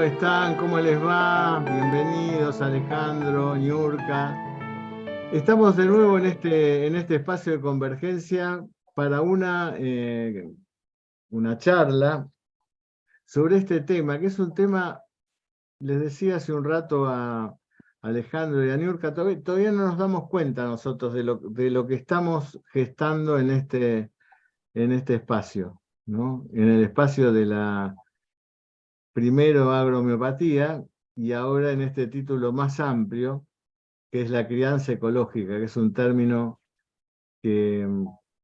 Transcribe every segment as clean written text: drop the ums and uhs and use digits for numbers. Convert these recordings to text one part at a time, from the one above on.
¿Cómo están? ¿Cómo les va? Bienvenidos, Alejandro, Niurka. Estamos de nuevo en este espacio de convergencia para una charla sobre este tema, que es un tema, les decía hace un rato a Alejandro y a Niurka, todavía no nos damos cuenta nosotros de lo que estamos gestando en este espacio, ¿no? En el espacio de la primero agrohomeopatía y ahora en este título más amplio, que es la crianza ecológica, que es un término que,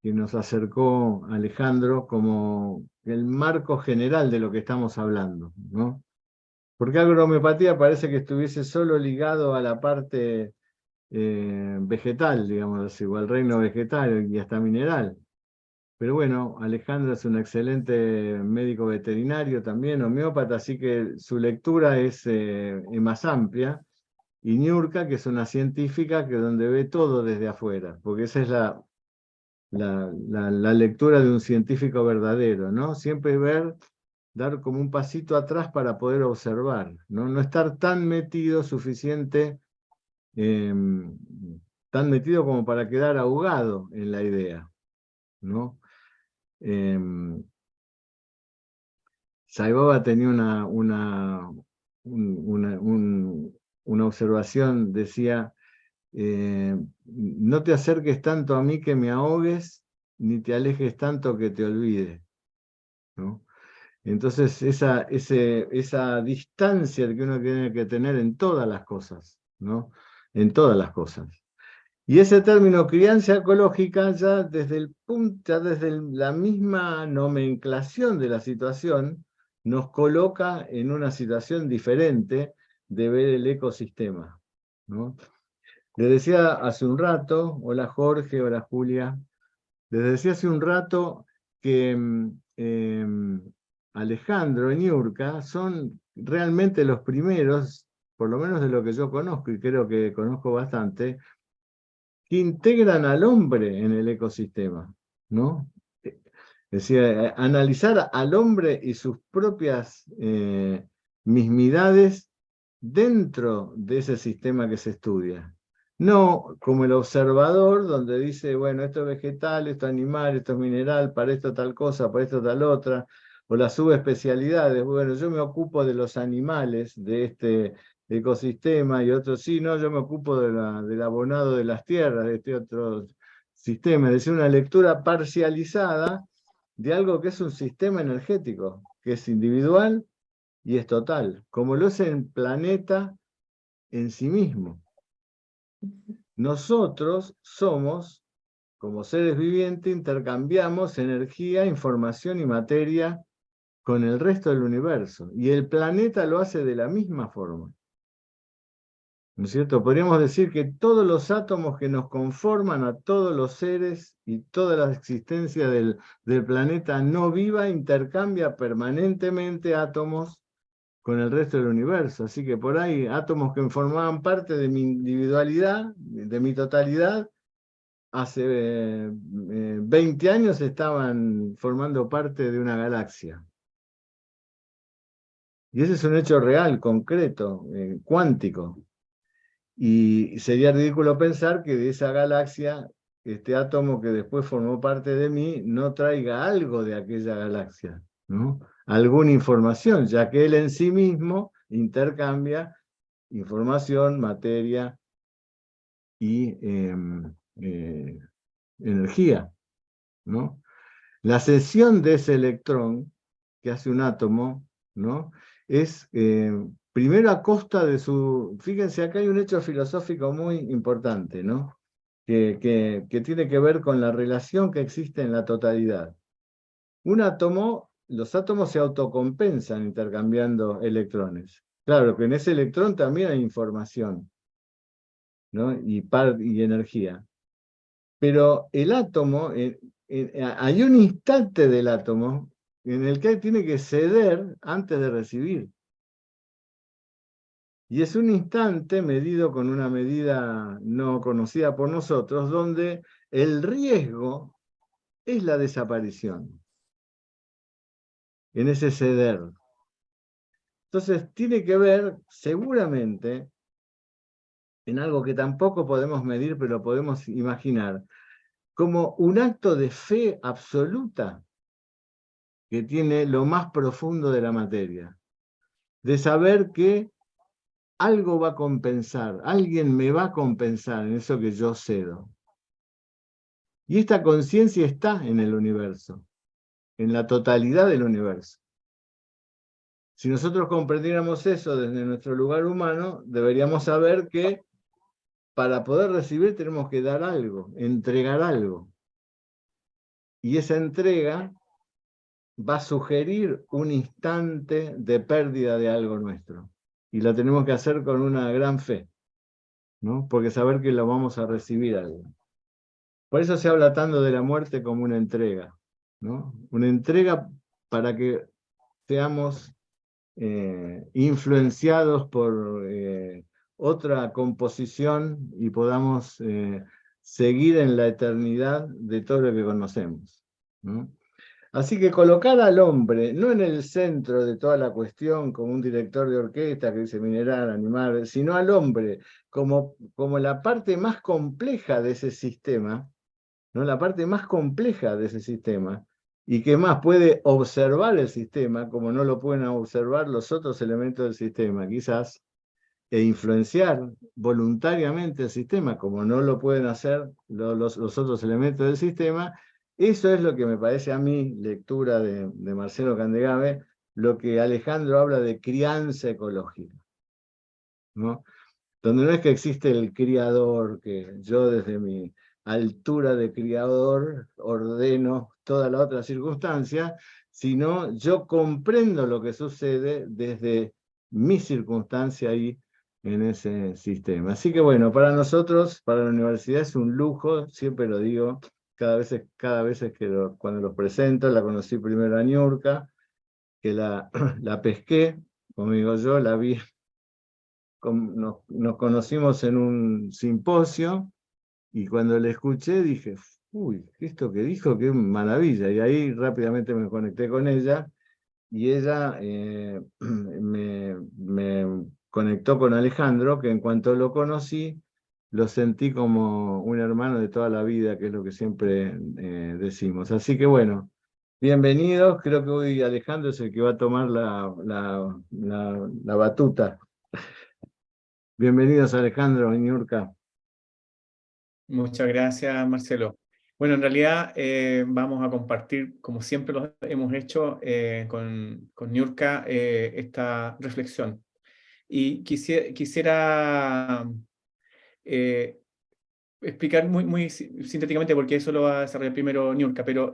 que nos acercó Alejandro como el marco general de lo que estamos hablando, ¿no? Porque agrohomeopatía parece que estuviese solo ligado a la parte vegetal, digamos así, o al reino vegetal y hasta mineral. Pero bueno, Alejandro es un excelente médico veterinario también, homeópata, así que su lectura es más amplia. Y Niurka, que es una científica que donde ve todo desde afuera, porque esa es la lectura de un científico verdadero, ¿no? Siempre dar como un pasito atrás para poder observar, ¿no? No estar eh, tan metido como para quedar ahogado en la idea, ¿no? Eh, Sai Baba tenía una observación, decía, no te acerques tanto a mí que me ahogues, ni te alejes tanto que te olvide, ¿no? Entonces, esa distancia que uno tiene que tener en todas las cosas, ¿no? En todas las cosas. Y ese término crianza ecológica, ya desde la misma nomenclación de la situación, nos coloca en una situación diferente de ver el ecosistema, ¿no? Les decía hace un rato, hola Jorge, hola Julia, les decía hace un rato que Alejandro y Niurka son realmente los primeros, por lo menos de lo que yo conozco, y creo que conozco bastante, que integran al hombre en el ecosistema, ¿no? Es decir, analizar al hombre y sus propias mismidades dentro de ese sistema que se estudia. No como el observador, donde dice, bueno, esto es vegetal, esto es animal, esto es mineral, para esto tal cosa, para esto tal otra, o las subespecialidades. Bueno, yo me ocupo de los animales de este ecosistema y otros sí, no, yo me ocupo del abonado de las tierras, de este otro sistema. Es decir, una lectura parcializada de algo que es un sistema energético, que es individual y es total, como lo es el planeta en sí mismo. Nosotros somos, como seres vivientes, intercambiamos energía, información y materia con el resto del universo, y el planeta lo hace de la misma forma. ¿No es cierto? Podríamos decir que todos los átomos que nos conforman a todos los seres y toda la existencia del planeta no viva intercambia permanentemente átomos con el resto del universo. Así que por ahí átomos que formaban parte de mi individualidad, de mi totalidad, hace 20 años estaban formando parte de una galaxia. Y ese es un hecho real, concreto, cuántico. Y sería ridículo pensar que de esa galaxia, este átomo que después formó parte de mí, no traiga algo de aquella galaxia, ¿no? Alguna información, ya que él en sí mismo intercambia información, materia y energía, ¿no? La cesión de ese electrón que hace un átomo, ¿no? Es primero a costa de su... Fíjense, acá hay un hecho filosófico muy importante, ¿no? Que tiene que ver con la relación que existe en la totalidad. Los átomos se autocompensan intercambiando electrones. Claro que en ese electrón también hay información, ¿no? Y energía. Pero el átomo, hay un instante del átomo en el que tiene que ceder antes de recibir. Y es un instante medido con una medida no conocida por nosotros, donde el riesgo es la desaparición, en ese ceder. Entonces, tiene que ver, seguramente, en algo que tampoco podemos medir, pero podemos imaginar, como un acto de fe absoluta que tiene lo más profundo de la materia, de saber que algo va a compensar, alguien me va a compensar en eso que yo cedo. Y esta conciencia está en el universo, en la totalidad del universo. Si nosotros comprendiéramos eso desde nuestro lugar humano, deberíamos saber que para poder recibir tenemos que dar algo, entregar algo. Y esa entrega va a sugerir un instante de pérdida de algo nuestro. Y lo tenemos que hacer con una gran fe, ¿no? Porque saber que lo vamos a recibir algo. Por eso se habla tanto de la muerte como una entrega, ¿no? Una entrega para que seamos influenciados por otra composición y podamos seguir en la eternidad de todo lo que conocemos, ¿no? Así que colocar al hombre, no en el centro de toda la cuestión como un director de orquesta que dice mineral, animal, sino al hombre como la parte más compleja de ese sistema, ¿no? La parte más compleja de ese sistema, y que más puede observar el sistema como no lo pueden observar los otros elementos del sistema, quizás, e influenciar voluntariamente el sistema como no lo pueden hacer los otros elementos del sistema. Eso es lo que me parece a mí, lectura de Marcelo Candegave, lo que Alejandro habla de crianza ecológica, ¿no? Donde no es que existe el criador, que yo desde mi altura de criador ordeno toda la otra circunstancia, sino yo comprendo lo que sucede desde mi circunstancia ahí en ese sistema. Así que bueno, para nosotros, para la universidad es un lujo, siempre lo digo, cada vez que cuando los presento, la conocí primero a Niurka, que la pesqué, como digo yo, la vi, nos conocimos en un simposio y cuando le escuché dije, uy, esto que dijo, qué maravilla. Y ahí rápidamente me conecté con ella y ella me conectó con Alejandro, que en cuanto lo conocí, lo sentí como un hermano de toda la vida, que es lo que siempre decimos. Así que bueno, bienvenidos. Creo que hoy Alejandro es el que va a tomar la batuta. Bienvenidos Alejandro y Niurka. Muchas gracias, Marcelo. Bueno, en realidad vamos a compartir, como siempre lo hemos hecho con Niurka, esta reflexión. Y quisiera explicar muy sintéticamente, porque eso lo va a desarrollar primero Niurka, pero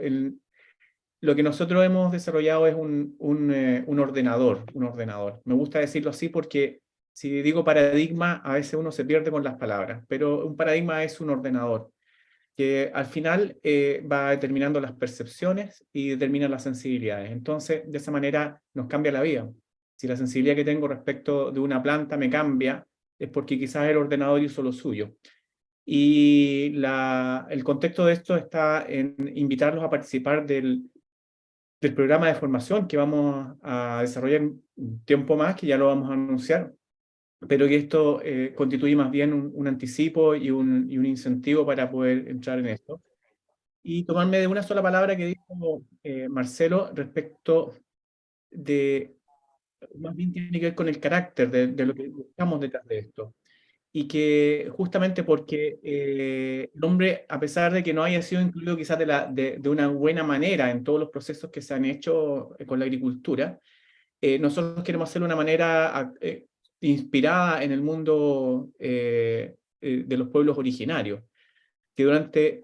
lo que nosotros hemos desarrollado es un ordenador, un ordenador. Me gusta decirlo así porque si digo paradigma, a veces uno se pierde con las palabras, pero un paradigma es un ordenador que al final va determinando las percepciones y determina las sensibilidades. Entonces, de esa manera nos cambia la vida. Si la sensibilidad que tengo respecto de una planta me cambia, es porque quizás el ordenador hizo lo suyo. Y el contexto de esto está en invitarlos a participar del programa de formación que vamos a desarrollar un tiempo más, que ya lo vamos a anunciar, pero que esto constituye más bien un anticipo y un incentivo para poder entrar en esto. Y tomarme de una sola palabra que dijo Marcelo respecto de, más bien tiene que ver con el carácter de lo que buscamos detrás de esto. Y que justamente porque el hombre, a pesar de que no haya sido incluido quizás de una buena manera en todos los procesos que se han hecho con la agricultura, nosotros queremos hacerlo de una manera inspirada en el mundo de los pueblos originarios, que durante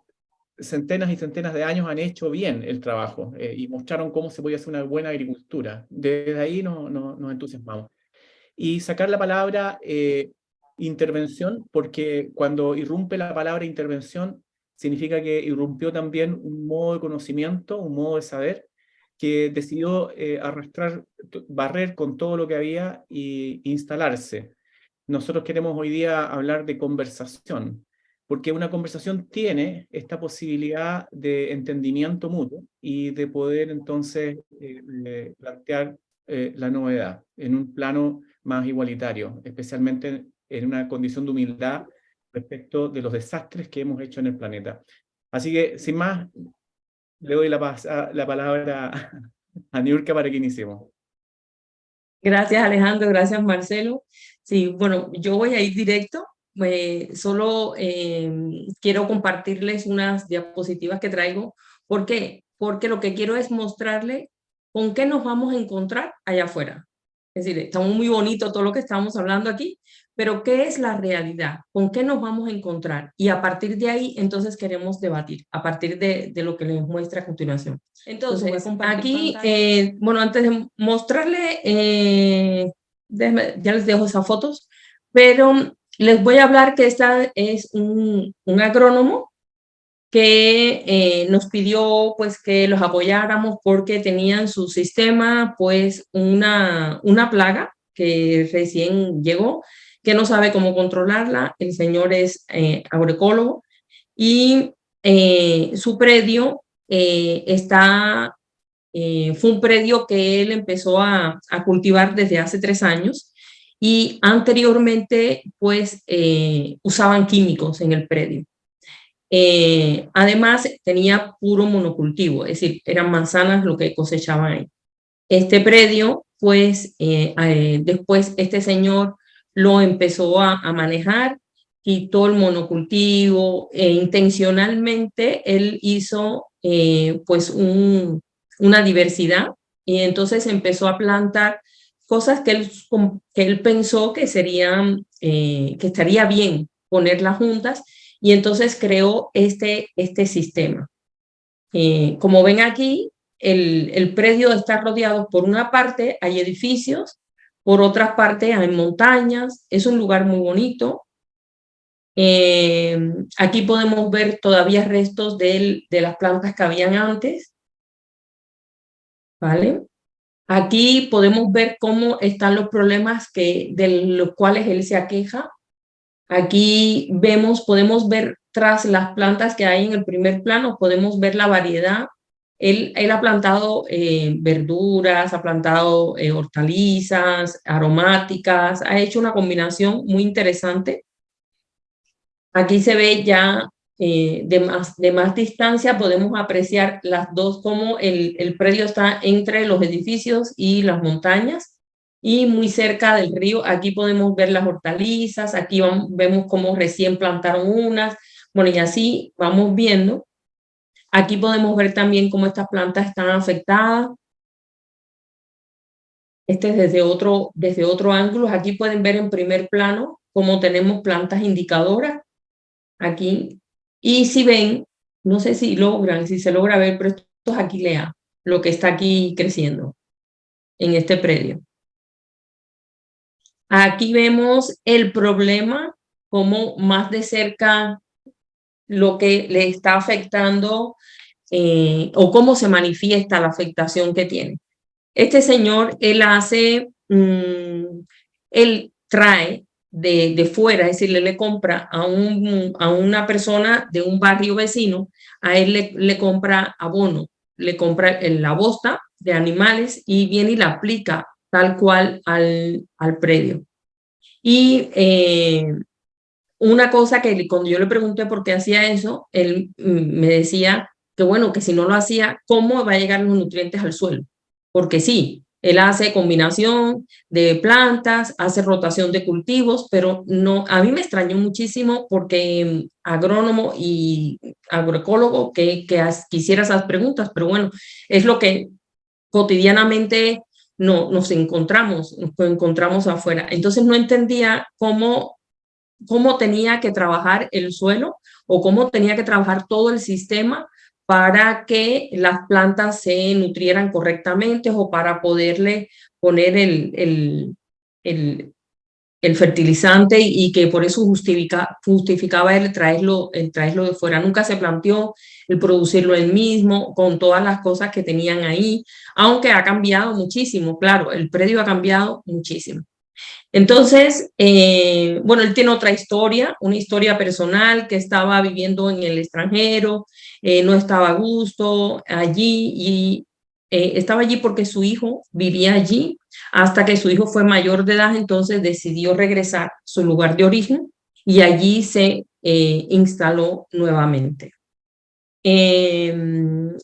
centenas y centenas de años han hecho bien el trabajo y mostraron cómo se podía hacer una buena agricultura. Desde ahí nos entusiasmamos. Y sacar la palabra intervención, porque cuando irrumpe la palabra intervención, significa que irrumpió también un modo de conocimiento, un modo de saber, que decidió arrastrar, barrer con todo lo que había e instalarse. Nosotros queremos hoy día hablar de conversación, porque una conversación tiene esta posibilidad de entendimiento mutuo y de poder entonces plantear la novedad, en un plano más igualitario, especialmente en una condición de humildad respecto de los desastres que hemos hecho en el planeta. Así que, sin más, le doy la palabra a Niurka para que iniciemos. Gracias, Alejandro. Gracias, Marcelo. Sí, bueno, yo voy a ir directo. Solo quiero compartirles unas diapositivas que traigo. ¿Por qué? Porque lo que quiero es mostrarle con qué nos vamos a encontrar allá afuera. Es decir, está muy bonito todo lo que estamos hablando aquí, pero ¿qué es la realidad? ¿Con qué nos vamos a encontrar? Y a partir de ahí, entonces queremos debatir, a partir de lo que les muestra a continuación. Entonces, aquí, bueno, antes de mostrarle, ya les dejo esas fotos, pero les voy a hablar que esta es un agrónomo que nos pidió pues que los apoyáramos porque tenían su sistema pues una plaga que recién llegó, que no sabe cómo controlarla. El señor es agroecólogo y su predio fue un predio que él empezó a cultivar desde hace 3 años y anteriormente pues usaban químicos en el predio. Además tenía puro monocultivo, es decir, eran manzanas lo que cosechaban ahí. Este predio pues después este señor lo empezó a manejar, quitó el monocultivo e intencionalmente él hizo pues una diversidad y entonces empezó a plantar cosas que él pensó que serían, que estaría bien ponerlas juntas y entonces creó este sistema. Como ven aquí, el predio está rodeado por una parte, hay edificios, por otra parte hay montañas, es un lugar muy bonito. Aquí podemos ver todavía restos de las plantas que habían antes. ¿Vale? Aquí podemos ver cómo están los problemas de los cuales él se aqueja. Aquí podemos ver tras las plantas que hay en el primer plano, podemos ver la variedad. Él ha plantado verduras, ha plantado hortalizas, aromáticas, ha hecho una combinación muy interesante. Aquí se ve ya de más distancia, podemos apreciar las dos, como el predio está entre los edificios y las montañas y muy cerca del río. Aquí podemos ver las hortalizas, aquí vemos cómo recién plantaron unas, bueno, y así vamos viendo. Aquí podemos ver también cómo estas plantas están afectadas. Este es desde otro ángulo. Aquí pueden ver en primer plano cómo tenemos plantas indicadoras aquí. Y si ven, no sé si se logra ver, pero esto es Aquilea, lo que está aquí creciendo en este predio. Aquí vemos el problema, como más de cerca lo que le está afectando o cómo se manifiesta la afectación que tiene. Este señor, él trae de fuera, es decir, le compra a una persona de un barrio vecino, a él le compra abono, le compra la bosta de animales y viene y la aplica tal cual al predio. Y una cosa que cuando yo le pregunté por qué hacía eso, él me decía que bueno, que si no lo hacía, ¿cómo va a llegar los nutrientes al suelo? Porque sí, él hace combinación de plantas, hace rotación de cultivos, pero no, a mí me extrañó muchísimo porque agrónomo y agroecólogo que quisiera esas preguntas, pero bueno, es lo que cotidianamente nos encontramos afuera. Entonces no entendía cómo tenía que trabajar el suelo o cómo tenía que trabajar todo el sistema para que las plantas se nutrieran correctamente o para poderle poner el fertilizante y que por eso justificaba el traerlo de fuera. Nunca se planteó el producirlo él mismo con todas las cosas que tenían ahí, aunque ha cambiado muchísimo, claro, el predio ha cambiado muchísimo. Entonces, bueno, él tiene otra historia, una historia personal, que estaba viviendo en el extranjero, no estaba a gusto allí y estaba allí porque su hijo vivía allí, hasta que su hijo fue mayor de edad, entonces decidió regresar a su lugar de origen y allí se instaló nuevamente. ¿Qué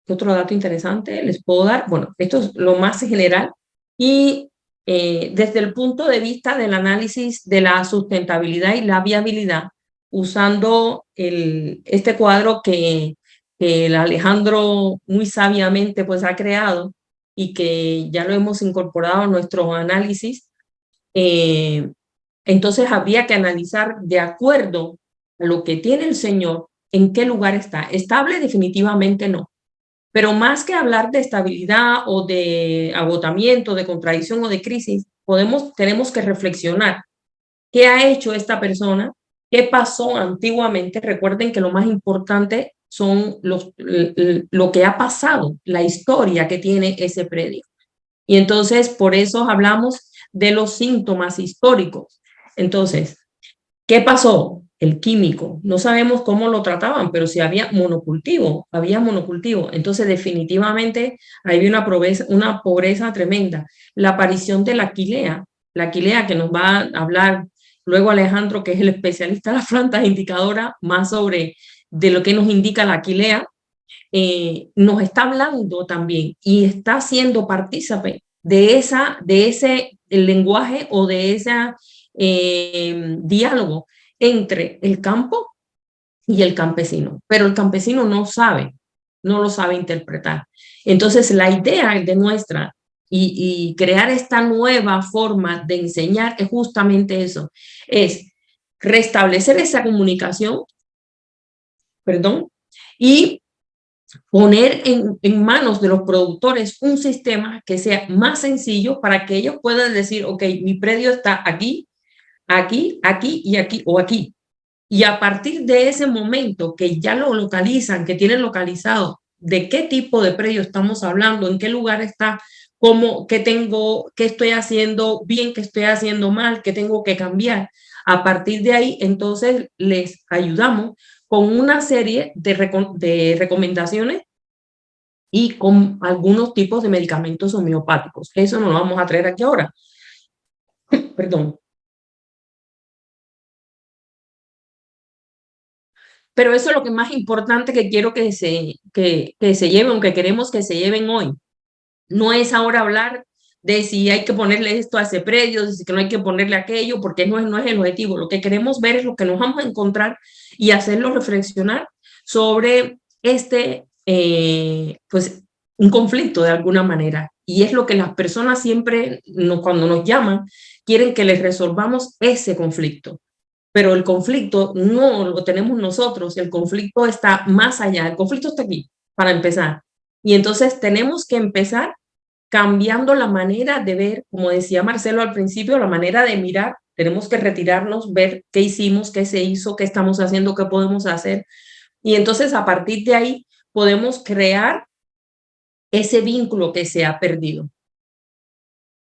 otro dato interesante les puedo dar? Bueno, esto es lo más general y desde el punto de vista del análisis de la sustentabilidad y la viabilidad, usando este cuadro que el Alejandro muy sabiamente pues ha creado y que ya lo hemos incorporado a nuestro análisis, entonces habría que analizar de acuerdo a lo que tiene el Señor, en qué lugar está. Estable definitivamente no. Pero más que hablar de estabilidad o de agotamiento, de contradicción o de crisis, tenemos que reflexionar qué ha hecho esta persona, qué pasó antiguamente. Recuerden que lo más importante son lo que ha pasado, la historia que tiene ese predio. Y entonces, por eso hablamos de los síntomas históricos. Entonces, ¿qué pasó? El químico. No sabemos cómo lo trataban, pero si había monocultivo, había monocultivo. Entonces, definitivamente, había una pobreza tremenda. La aparición de la aquilea que nos va a hablar luego Alejandro, que es el especialista de las plantas indicadoras, más sobre de lo que nos indica la aquilea, nos está hablando también y está siendo partícipe de ese el lenguaje o de ese diálogo entre el campo y el campesino, pero el campesino no lo sabe interpretar. Entonces la idea de nuestra y crear esta nueva forma de enseñar es justamente eso, es restablecer esa comunicación, perdón, y poner en manos de los productores un sistema que sea más sencillo para que ellos puedan decir, ok, mi predio está aquí, aquí, aquí y aquí o aquí. Y a partir de ese momento que ya lo localizan, que tienen localizado de qué tipo de predio estamos hablando, en qué lugar está, cómo, qué tengo, qué estoy haciendo bien, qué estoy haciendo mal, qué tengo que cambiar. A partir de ahí, entonces les ayudamos con una serie de recomendaciones y con algunos tipos de medicamentos homeopáticos. Eso no lo vamos a traer aquí ahora. Perdón. Pero eso es lo que más importante que quiero que se lleven, que queremos que se lleven hoy. No es ahora hablar de si hay que ponerle esto a ese predio, de si no hay que ponerle aquello, porque no es el objetivo. Lo que queremos ver es lo que nos vamos a encontrar y hacerlo reflexionar sobre pues, un conflicto de alguna manera. Y es lo que las personas siempre, cuando nos llaman, quieren que les resolvamos ese conflicto. Pero el conflicto no lo tenemos nosotros, el conflicto está más allá, el conflicto está aquí, para empezar. Y entonces tenemos que empezar cambiando la manera de ver, como decía Marcelo al principio, la manera de mirar. Tenemos que retirarnos, ver qué hicimos, qué se hizo, qué estamos haciendo, qué podemos hacer. Y entonces a partir de ahí podemos crear ese vínculo que se ha perdido.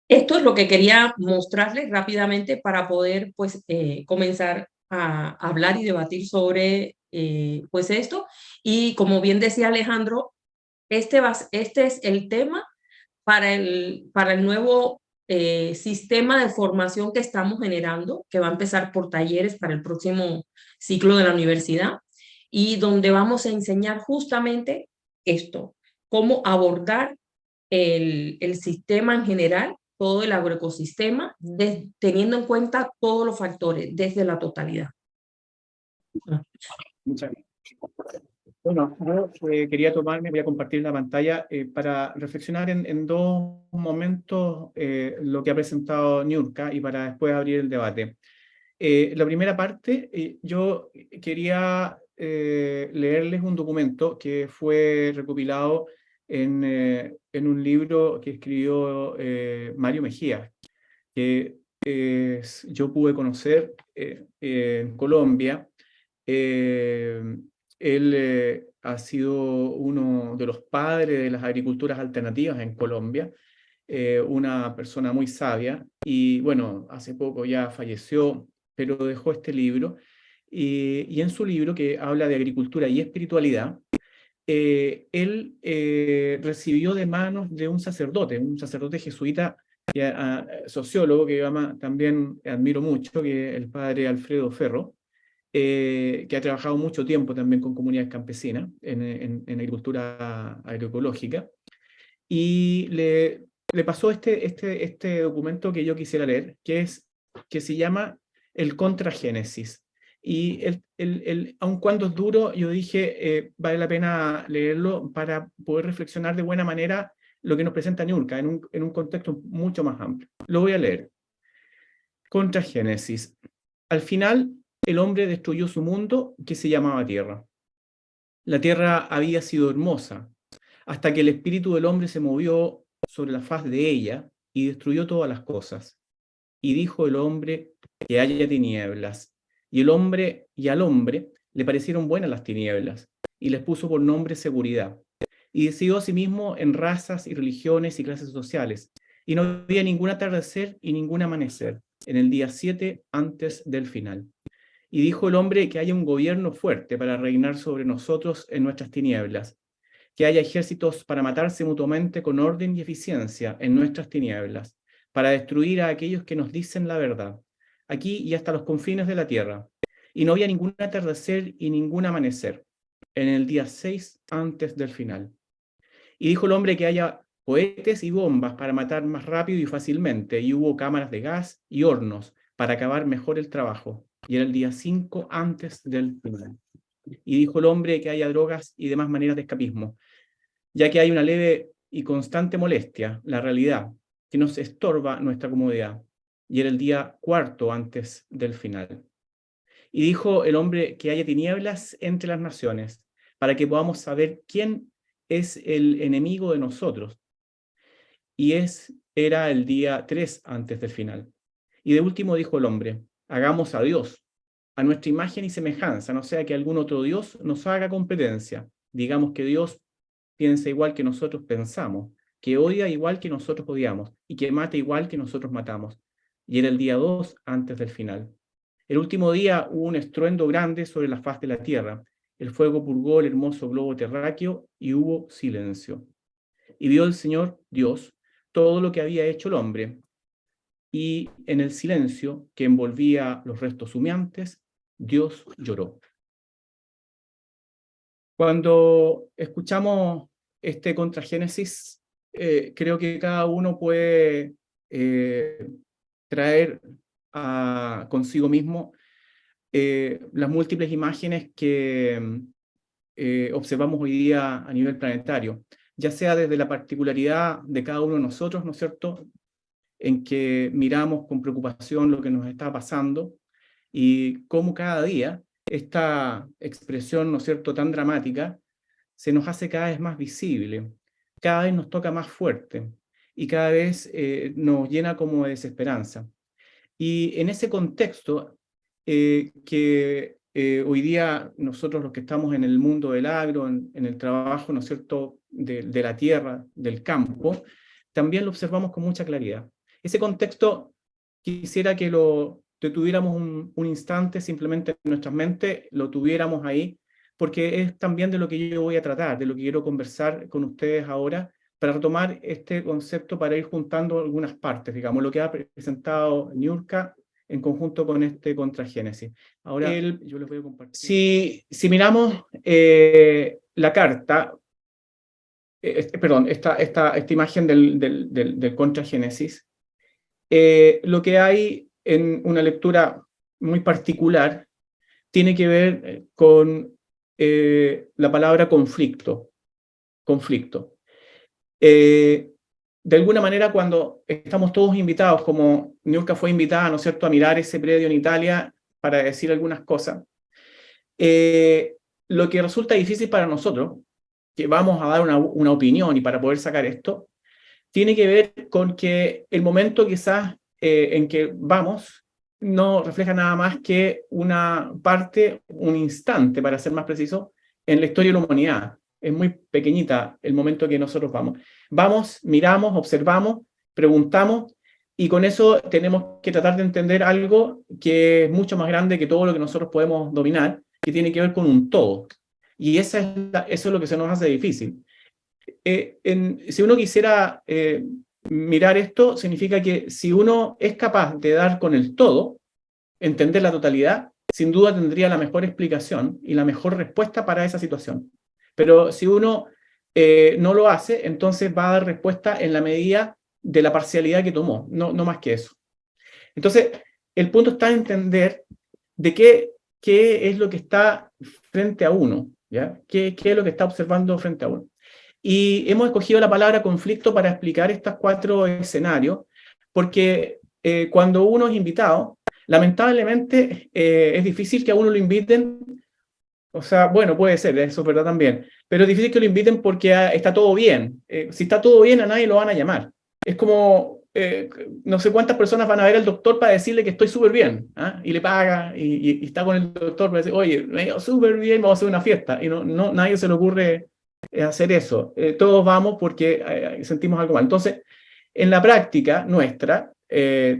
Esto es lo que quería mostrarles rápidamente para poder pues, comenzar a hablar y debatir sobre pues esto. Y como bien decía Alejandro, este es el tema para el nuevo sistema de formación que estamos generando, que va a empezar por talleres para el próximo ciclo de la universidad, y donde vamos a enseñar justamente esto, cómo abordar el sistema en general, todo el agroecosistema, teniendo en cuenta todos los factores desde la totalidad. Muchas gracias. Bueno, yo voy a compartir la pantalla para reflexionar en dos momentos lo que ha presentado Niurka y para después abrir el debate. La primera parte, yo quería leerles un documento que fue recopilado en un libro que escribió Mario Mejía, que yo pude conocer en Colombia. Él ha sido uno de los padres de las agriculturas alternativas en Colombia, una persona muy sabia y bueno, hace poco ya falleció, pero dejó este libro y en su libro que habla de agricultura y espiritualidad, él recibió de manos de un sacerdote jesuita, sociólogo, que yo también admiro mucho, que es el padre Alfredo Ferro, que ha trabajado mucho tiempo también con comunidades campesinas en agricultura agroecológica, y le pasó este documento que yo quisiera leer, que se llama el Contragénesis. Y aun cuando es duro, yo dije, vale la pena leerlo para poder reflexionar de buena manera lo que nos presenta Niurka en un contexto mucho más amplio. Lo voy a leer. Contragénesis. Al final, el hombre destruyó su mundo, que se llamaba Tierra. La Tierra había sido hermosa, hasta que el espíritu del hombre se movió sobre la faz de ella y destruyó todas las cosas. Y dijo el hombre que haya tinieblas. Y al hombre le parecieron buenas las tinieblas, y les puso por nombre seguridad. Y decidió asimismo en razas y religiones y clases sociales. Y no había ningún atardecer y ningún amanecer, en el día 7 antes del final. Y dijo el hombre que haya un gobierno fuerte para reinar sobre nosotros en nuestras tinieblas, que haya ejércitos para matarse mutuamente con orden y eficiencia en nuestras tinieblas, para destruir a aquellos que nos dicen la verdad, aquí y hasta los confines de la tierra. Y no había ningún atardecer y ningún amanecer, en el día 6 antes del final. Y dijo el hombre que haya cohetes y bombas para matar más rápido y fácilmente, y hubo cámaras de gas y hornos para acabar mejor el trabajo, y era el día 5 antes del final. Y dijo el hombre que haya drogas y demás maneras de escapismo, ya que hay una leve y constante molestia, la realidad, que nos estorba nuestra comodidad, y era el día 4 antes del final. Y dijo el hombre que haya tinieblas entre las naciones, para que podamos saber quién es el enemigo de nosotros. Y era el día 3 antes del final. Y de último dijo el hombre, hagamos a Dios, a nuestra imagen y semejanza, no sea que algún otro Dios nos haga competencia. Digamos que Dios piensa igual que nosotros pensamos, que odia igual que nosotros odiamos, y que mata igual que nosotros matamos. Y era el día 2 antes del final. El último día hubo un estruendo grande sobre la faz de la tierra. El fuego purgó el hermoso globo terráqueo y hubo silencio. Y vio el Señor Dios todo lo que había hecho el hombre. Y en el silencio que envolvía los restos humeantes, Dios lloró. Cuando escuchamos este Contragénesis, creo que cada uno puede traer consigo mismo las múltiples imágenes que observamos hoy día a nivel planetario, ya sea desde la particularidad de cada uno de nosotros, ¿no es cierto?, en que miramos con preocupación lo que nos está pasando y cómo cada día esta expresión, ¿no es cierto?, tan dramática, se nos hace cada vez más visible, cada vez nos toca más fuerte y cada vez nos llena como de desesperanza. Y en ese contexto que hoy día nosotros los que estamos en el mundo del agro, en el trabajo, ¿no es cierto?, de la tierra, del campo, también lo observamos con mucha claridad. Ese contexto quisiera que lo tuviéramos un instante simplemente en nuestras mentes, lo tuviéramos ahí, porque es también de lo que yo voy a tratar, de lo que quiero conversar con ustedes ahora, para retomar este concepto, para ir juntando algunas partes, digamos, lo que ha presentado Niurka en conjunto con este Contragénesis. Ahora, yo les voy a compartir. Si miramos la carta, perdón, esta imagen del Contragénesis, lo que hay en una lectura muy particular tiene que ver con la palabra conflicto. De alguna manera, cuando estamos todos invitados, como Niurka fue invitada, ¿no es cierto?, a mirar ese predio en Italia para decir algunas cosas, lo que resulta difícil para nosotros, que vamos a dar una opinión y para poder sacar esto, tiene que ver con que el momento quizás en que vamos no refleja nada más que una parte, un instante, para ser más preciso, en la historia de la humanidad. Es muy pequeñita el momento que nosotros vamos. Vamos, miramos, observamos, preguntamos, y con eso tenemos que tratar de entender algo que es mucho más grande que todo lo que nosotros podemos dominar, que tiene que ver con un todo. Y eso es lo que se nos hace difícil. Si uno quisiera mirar esto, significa que si uno es capaz de dar con el todo, entender la totalidad, sin duda tendría la mejor explicación y la mejor respuesta para esa situación. Pero si uno no lo hace, entonces va a dar respuesta en la medida de la parcialidad que tomó, no más que eso. Entonces, el punto está en entender de qué es lo que está frente a uno, ¿ya? ¿Qué es lo que está observando frente a uno? Y hemos escogido la palabra conflicto para explicar estos 4 escenarios, porque cuando uno es invitado, lamentablemente es difícil que a uno lo inviten, o sea, bueno, puede ser, eso es verdad también, pero es difícil que lo inviten porque está todo bien. Si está todo bien, a nadie lo van a llamar. Es como, no sé cuántas personas van a ver al doctor para decirle que estoy súper bien, ¿ah? Y le paga, y está con el doctor para decir, oye, me ido súper bien, vamos a hacer una fiesta. Y nadie se le ocurre hacer eso. Todos vamos porque sentimos algo mal. Entonces, en la práctica nuestra,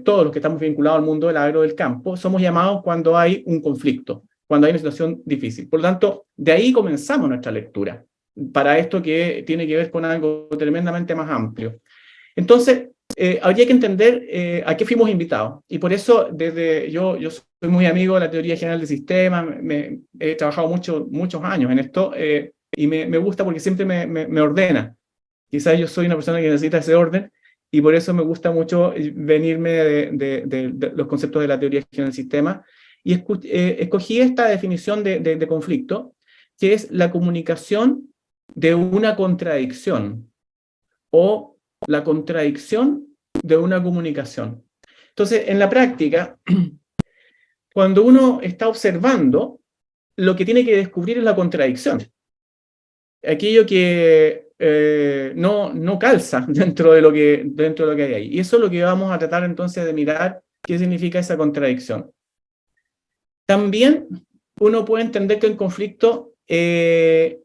todos los que estamos vinculados al mundo del agro del campo, somos llamados cuando hay un conflicto, cuando hay una situación difícil. Por lo tanto, de ahí comenzamos nuestra lectura, para esto que tiene que ver con algo tremendamente más amplio. Entonces, habría que entender a qué fuimos invitados. Y por eso, yo soy muy amigo de la teoría general del sistema, he trabajado muchos años en esto, y me gusta porque siempre me ordena. Quizás yo soy una persona que necesita ese orden, y por eso me gusta mucho venirme de los conceptos de la teoría general del sistema. Y escogí esta definición de conflicto, que es la comunicación de una contradicción, o la contradicción de una comunicación. Entonces, en la práctica, cuando uno está observando, lo que tiene que descubrir es la contradicción. Aquello que no calza dentro de lo que hay ahí. Y eso es lo que vamos a tratar entonces de mirar, qué significa esa contradicción. También uno puede entender que el conflicto es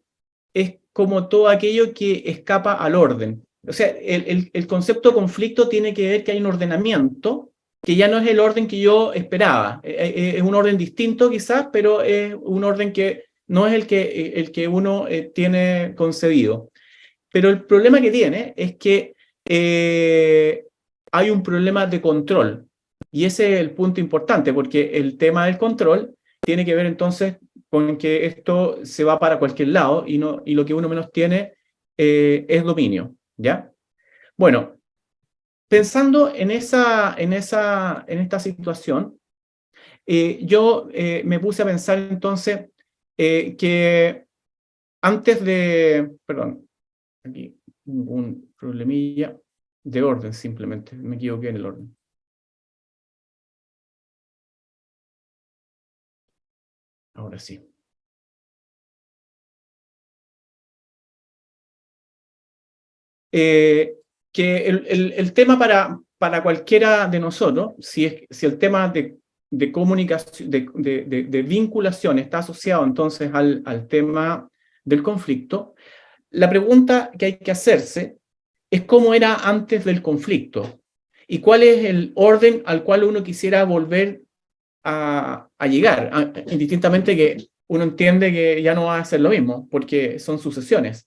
como todo aquello que escapa al orden. O sea, el concepto de conflicto tiene que ver que hay un ordenamiento que ya no es el orden que yo esperaba. Es un orden distinto quizás, pero es un orden que no es el que uno tiene concebido. Pero el problema que tiene es que hay un problema de control. Y ese es el punto importante, porque el tema del control tiene que ver entonces con que esto se va para cualquier lado y lo que uno menos tiene es dominio, ¿ya? Bueno, pensando en esta situación, yo me puse a pensar entonces que antes de... Perdón, aquí hubo un problemilla de orden simplemente, me equivoqué en el orden. Ahora sí. Que el tema para cualquiera de nosotros, si el tema de comunicación, de vinculación está asociado entonces al tema del conflicto, la pregunta que hay que hacerse es cómo era antes del conflicto y cuál es el orden al cual uno quisiera volver a llegar, indistintamente que uno entiende que ya no va a ser lo mismo, porque son sucesiones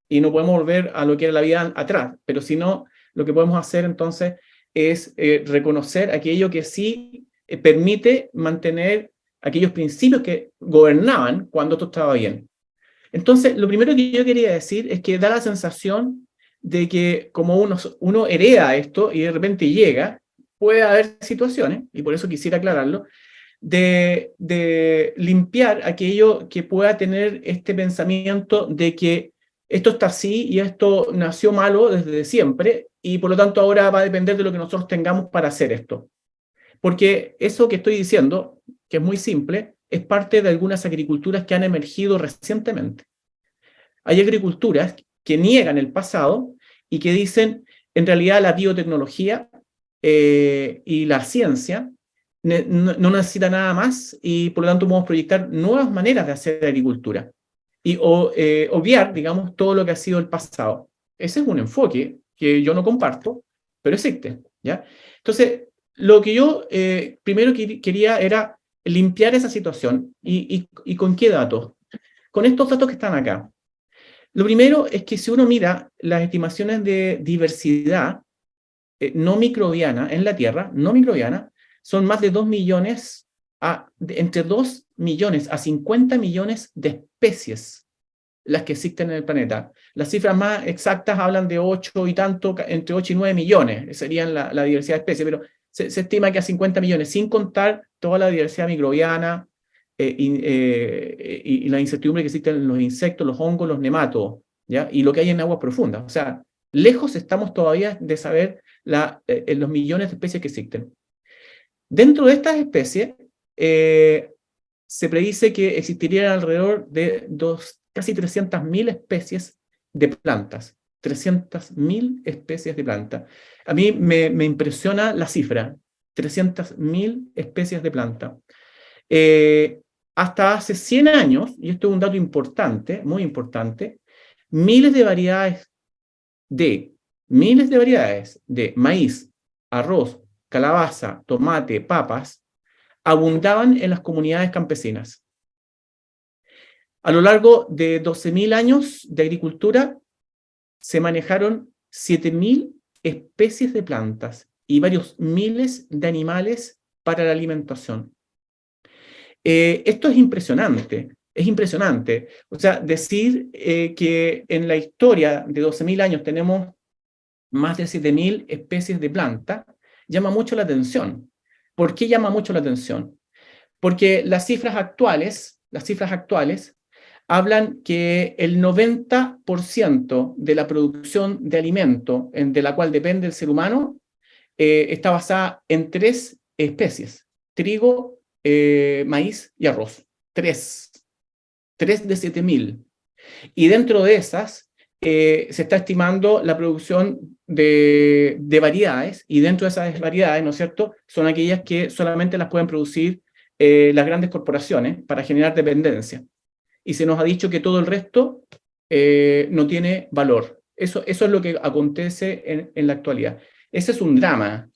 y no podemos volver a lo que era la vida atrás, pero si no, lo que podemos hacer entonces es reconocer aquello que sí permite mantener aquellos principios que gobernaban cuando esto estaba bien. Entonces, lo primero que yo quería decir es que da la sensación de que como uno hereda esto y de repente llega, puede haber situaciones, y por eso quisiera aclararlo, de limpiar aquello que pueda tener este pensamiento de que esto está así y esto nació malo desde siempre y por lo tanto ahora va a depender de lo que nosotros tengamos para hacer esto. Porque eso que estoy diciendo, que es muy simple, es parte de algunas agriculturas que han emergido recientemente. Hay agriculturas que niegan el pasado y que dicen, en realidad la biotecnología y la ciencia no necesita nada más y por lo tanto podemos proyectar nuevas maneras de hacer agricultura y obviar, digamos, todo lo que ha sido el pasado. Ese es un enfoque que yo no comparto, pero existe, ¿ya? Entonces, lo que yo primero quería era limpiar esa situación. ¿Y con qué datos? con estos datos que están acá. Lo primero es que si uno mira las estimaciones de diversidad no microbiana en la Tierra, no microbiana, son más de 2 millones, entre 2 millones a 50 millones de especies las que existen en el planeta. Las cifras más exactas hablan de 8 y tanto, entre 8 y 9 millones, serían la diversidad de especies, pero se estima que a 50 millones, sin contar toda la diversidad microbiana y la incertidumbre que existen en los insectos, los hongos, los nematodos, ¿ya? Y lo que hay en aguas profundas. O sea, lejos estamos todavía de saber los millones de especies que existen. Dentro de estas especies, se predice que existirían alrededor de casi 300.000 especies de plantas. 300.000 especies de plantas. A mí me impresiona la cifra, 300.000 especies de plantas. Hasta hace 100 años, y esto es un dato importante, muy importante, miles de variedades de maíz, arroz, calabaza, tomate, papas, abundaban en las comunidades campesinas. A lo largo de 12.000 años de agricultura, se manejaron 7.000 especies de plantas y varios miles de animales para la alimentación. Esto es impresionante. O sea, decir que en la historia de 12.000 años tenemos más de 7.000 especies de plantas, llama mucho la atención. ¿Por qué llama mucho la atención? Porque las cifras actuales hablan que el 90% de la producción de alimento de la cual depende el ser humano está basada en 3 especies: trigo, maíz y arroz. 3 de 7.000. Y dentro de esas se está estimando la producción de variedades, y dentro de esas variedades, ¿no es cierto?, son aquellas que solamente las pueden producir las grandes corporaciones para generar dependencia. Y se nos ha dicho que todo el resto no tiene valor. Eso es lo que acontece en la actualidad. Ese es un drama.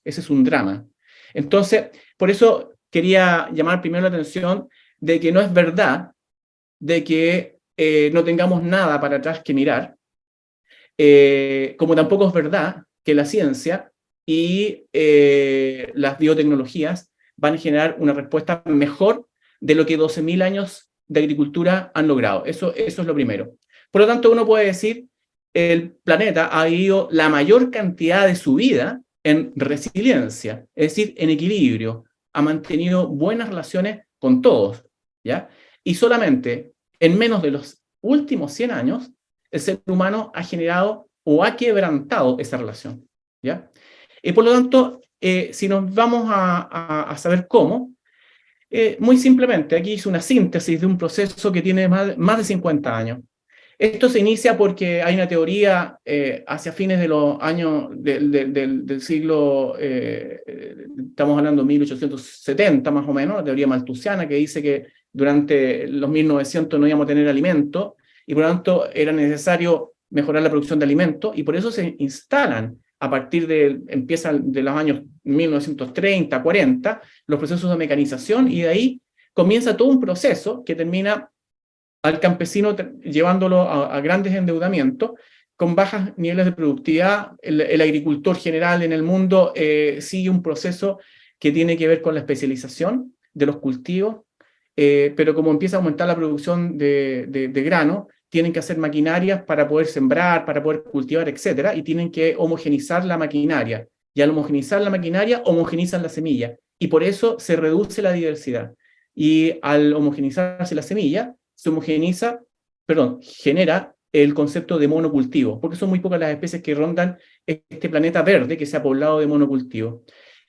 Entonces, por eso quería llamar primero la atención de que no es verdad de que no tengamos nada para atrás que mirar, como tampoco es verdad que la ciencia y las biotecnologías van a generar una respuesta mejor de lo que 12.000 años de agricultura han logrado. Eso es lo primero. Por lo tanto, uno puede decir, el planeta ha vivido la mayor cantidad de su vida en resiliencia, es decir, en equilibrio, ha mantenido buenas relaciones con todos, ¿ya? Y solamente en menos de los últimos 100 años, el ser humano ha generado o ha quebrantado esa relación, ¿ya? Y por lo tanto, si nos vamos a saber cómo, muy simplemente, aquí hice una síntesis de un proceso que tiene más de 50 años. Esto se inicia porque hay una teoría hacia fines de los años del siglo, estamos hablando de 1870 más o menos, la teoría malthusiana, que dice que durante los 1900 no íbamos a tener alimento, y por lo tanto era necesario mejorar la producción de alimentos, y por eso se instalan, empiezan de los años 1930, 40, los procesos de mecanización, y de ahí comienza todo un proceso que termina al campesino llevándolo a grandes endeudamientos, con bajos niveles de productividad. El agricultor general en el mundo sigue un proceso que tiene que ver con la especialización de los cultivos, pero como empieza a aumentar la producción de grano, tienen que hacer maquinarias para poder sembrar, para poder cultivar, etc. Y tienen que homogenizar la maquinaria. Y al homogenizar la maquinaria, homogenizan la semilla. Y por eso se reduce la diversidad. Y al homogenizarse la semilla, genera el concepto de monocultivo, porque son muy pocas las especies que rondan este planeta verde que se ha poblado de monocultivo.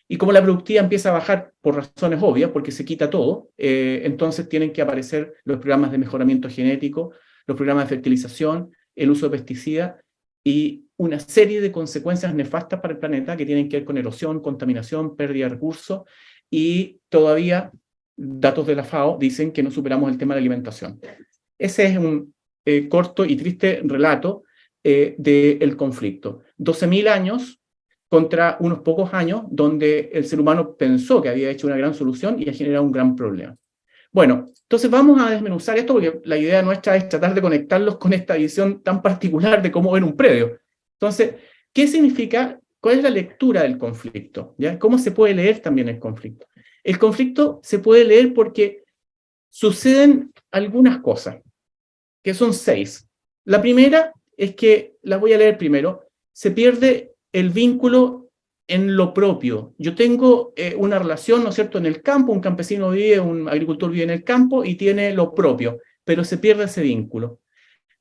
Y como la productividad empieza a bajar por razones obvias, porque se quita todo, entonces tienen que aparecer los programas de mejoramiento genético, los programas de fertilización, el uso de pesticidas y una serie de consecuencias nefastas para el planeta que tienen que ver con erosión, contaminación, pérdida de recursos, y todavía datos de la FAO dicen que no superamos el tema de la alimentación. Ese es un corto y triste relato del conflicto. 12.000 años contra unos pocos años donde el ser humano pensó que había hecho una gran solución y ha generado un gran problema. Bueno, entonces vamos a desmenuzar esto porque la idea nuestra es tratar de conectarlos con esta visión tan particular de cómo ver un predio. Entonces, ¿qué significa? ¿Cuál es la lectura del conflicto? ¿Ya? ¿Cómo se puede leer también el conflicto? El conflicto se puede leer porque suceden algunas cosas, que son 6. La primera es que, la voy a leer primero, se pierde el vínculo en lo propio. Yo tengo una relación, ¿no es cierto?, en el campo, un campesino vive, un agricultor vive en el campo y tiene lo propio, pero se pierde ese vínculo.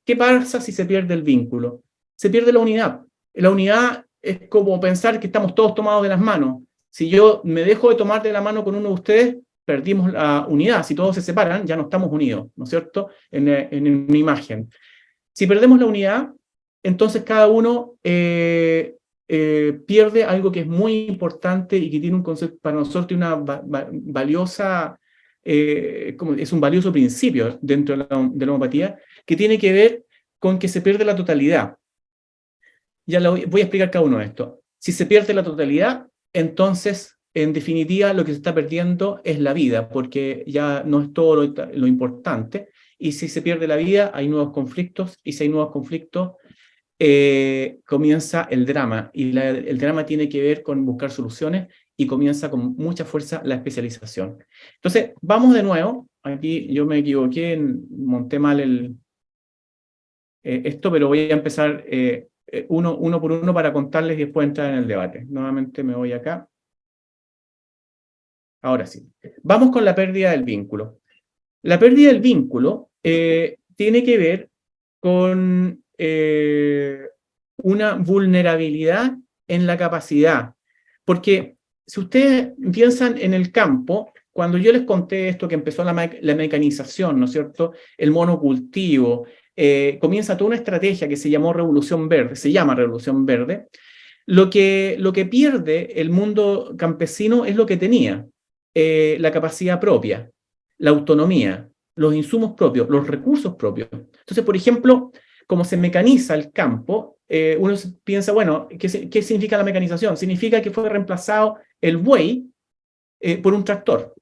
¿Qué pasa si se pierde el vínculo? Se pierde la unidad. La unidad es como pensar que estamos todos tomados de las manos. Si yo me dejo de tomar de la mano con uno de ustedes, perdimos la unidad. Si todos se separan, ya no estamos unidos, ¿no es cierto?, en una imagen. Si perdemos la unidad, entonces cada uno pierde algo que es muy importante y que tiene un concepto, para nosotros tiene una valiosa, es un valioso principio dentro de la homeopatía, que tiene que ver con que se pierde la totalidad. Ya voy a explicar cada uno de esto. Si se pierde la totalidad, entonces, en definitiva, lo que se está perdiendo es la vida, porque ya no es todo lo importante. Y si se pierde la vida, hay nuevos conflictos, y si hay nuevos conflictos, comienza el drama, y el drama tiene que ver con buscar soluciones, y comienza con mucha fuerza la especialización. Entonces, vamos de nuevo. Aquí yo me equivoqué, monté mal esto, pero voy a empezar uno por uno para contarles y después entrar en el debate. Nuevamente me voy acá. Ahora sí. Vamos con la pérdida del vínculo. La pérdida del vínculo tiene que ver con una vulnerabilidad en la capacidad. Porque si ustedes piensan en el campo, cuando yo les conté esto que empezó la mecanización, ¿no es cierto?, el monocultivo, comienza toda una estrategia que se llamó Revolución Verde, se llama Revolución Verde. Lo que pierde el mundo campesino es lo que tenía, la capacidad propia, la autonomía, los insumos propios, los recursos propios. Entonces, por ejemplo, como se mecaniza el campo, uno piensa, bueno, ¿qué significa la mecanización? Significa que fue reemplazado el buey por un tractor.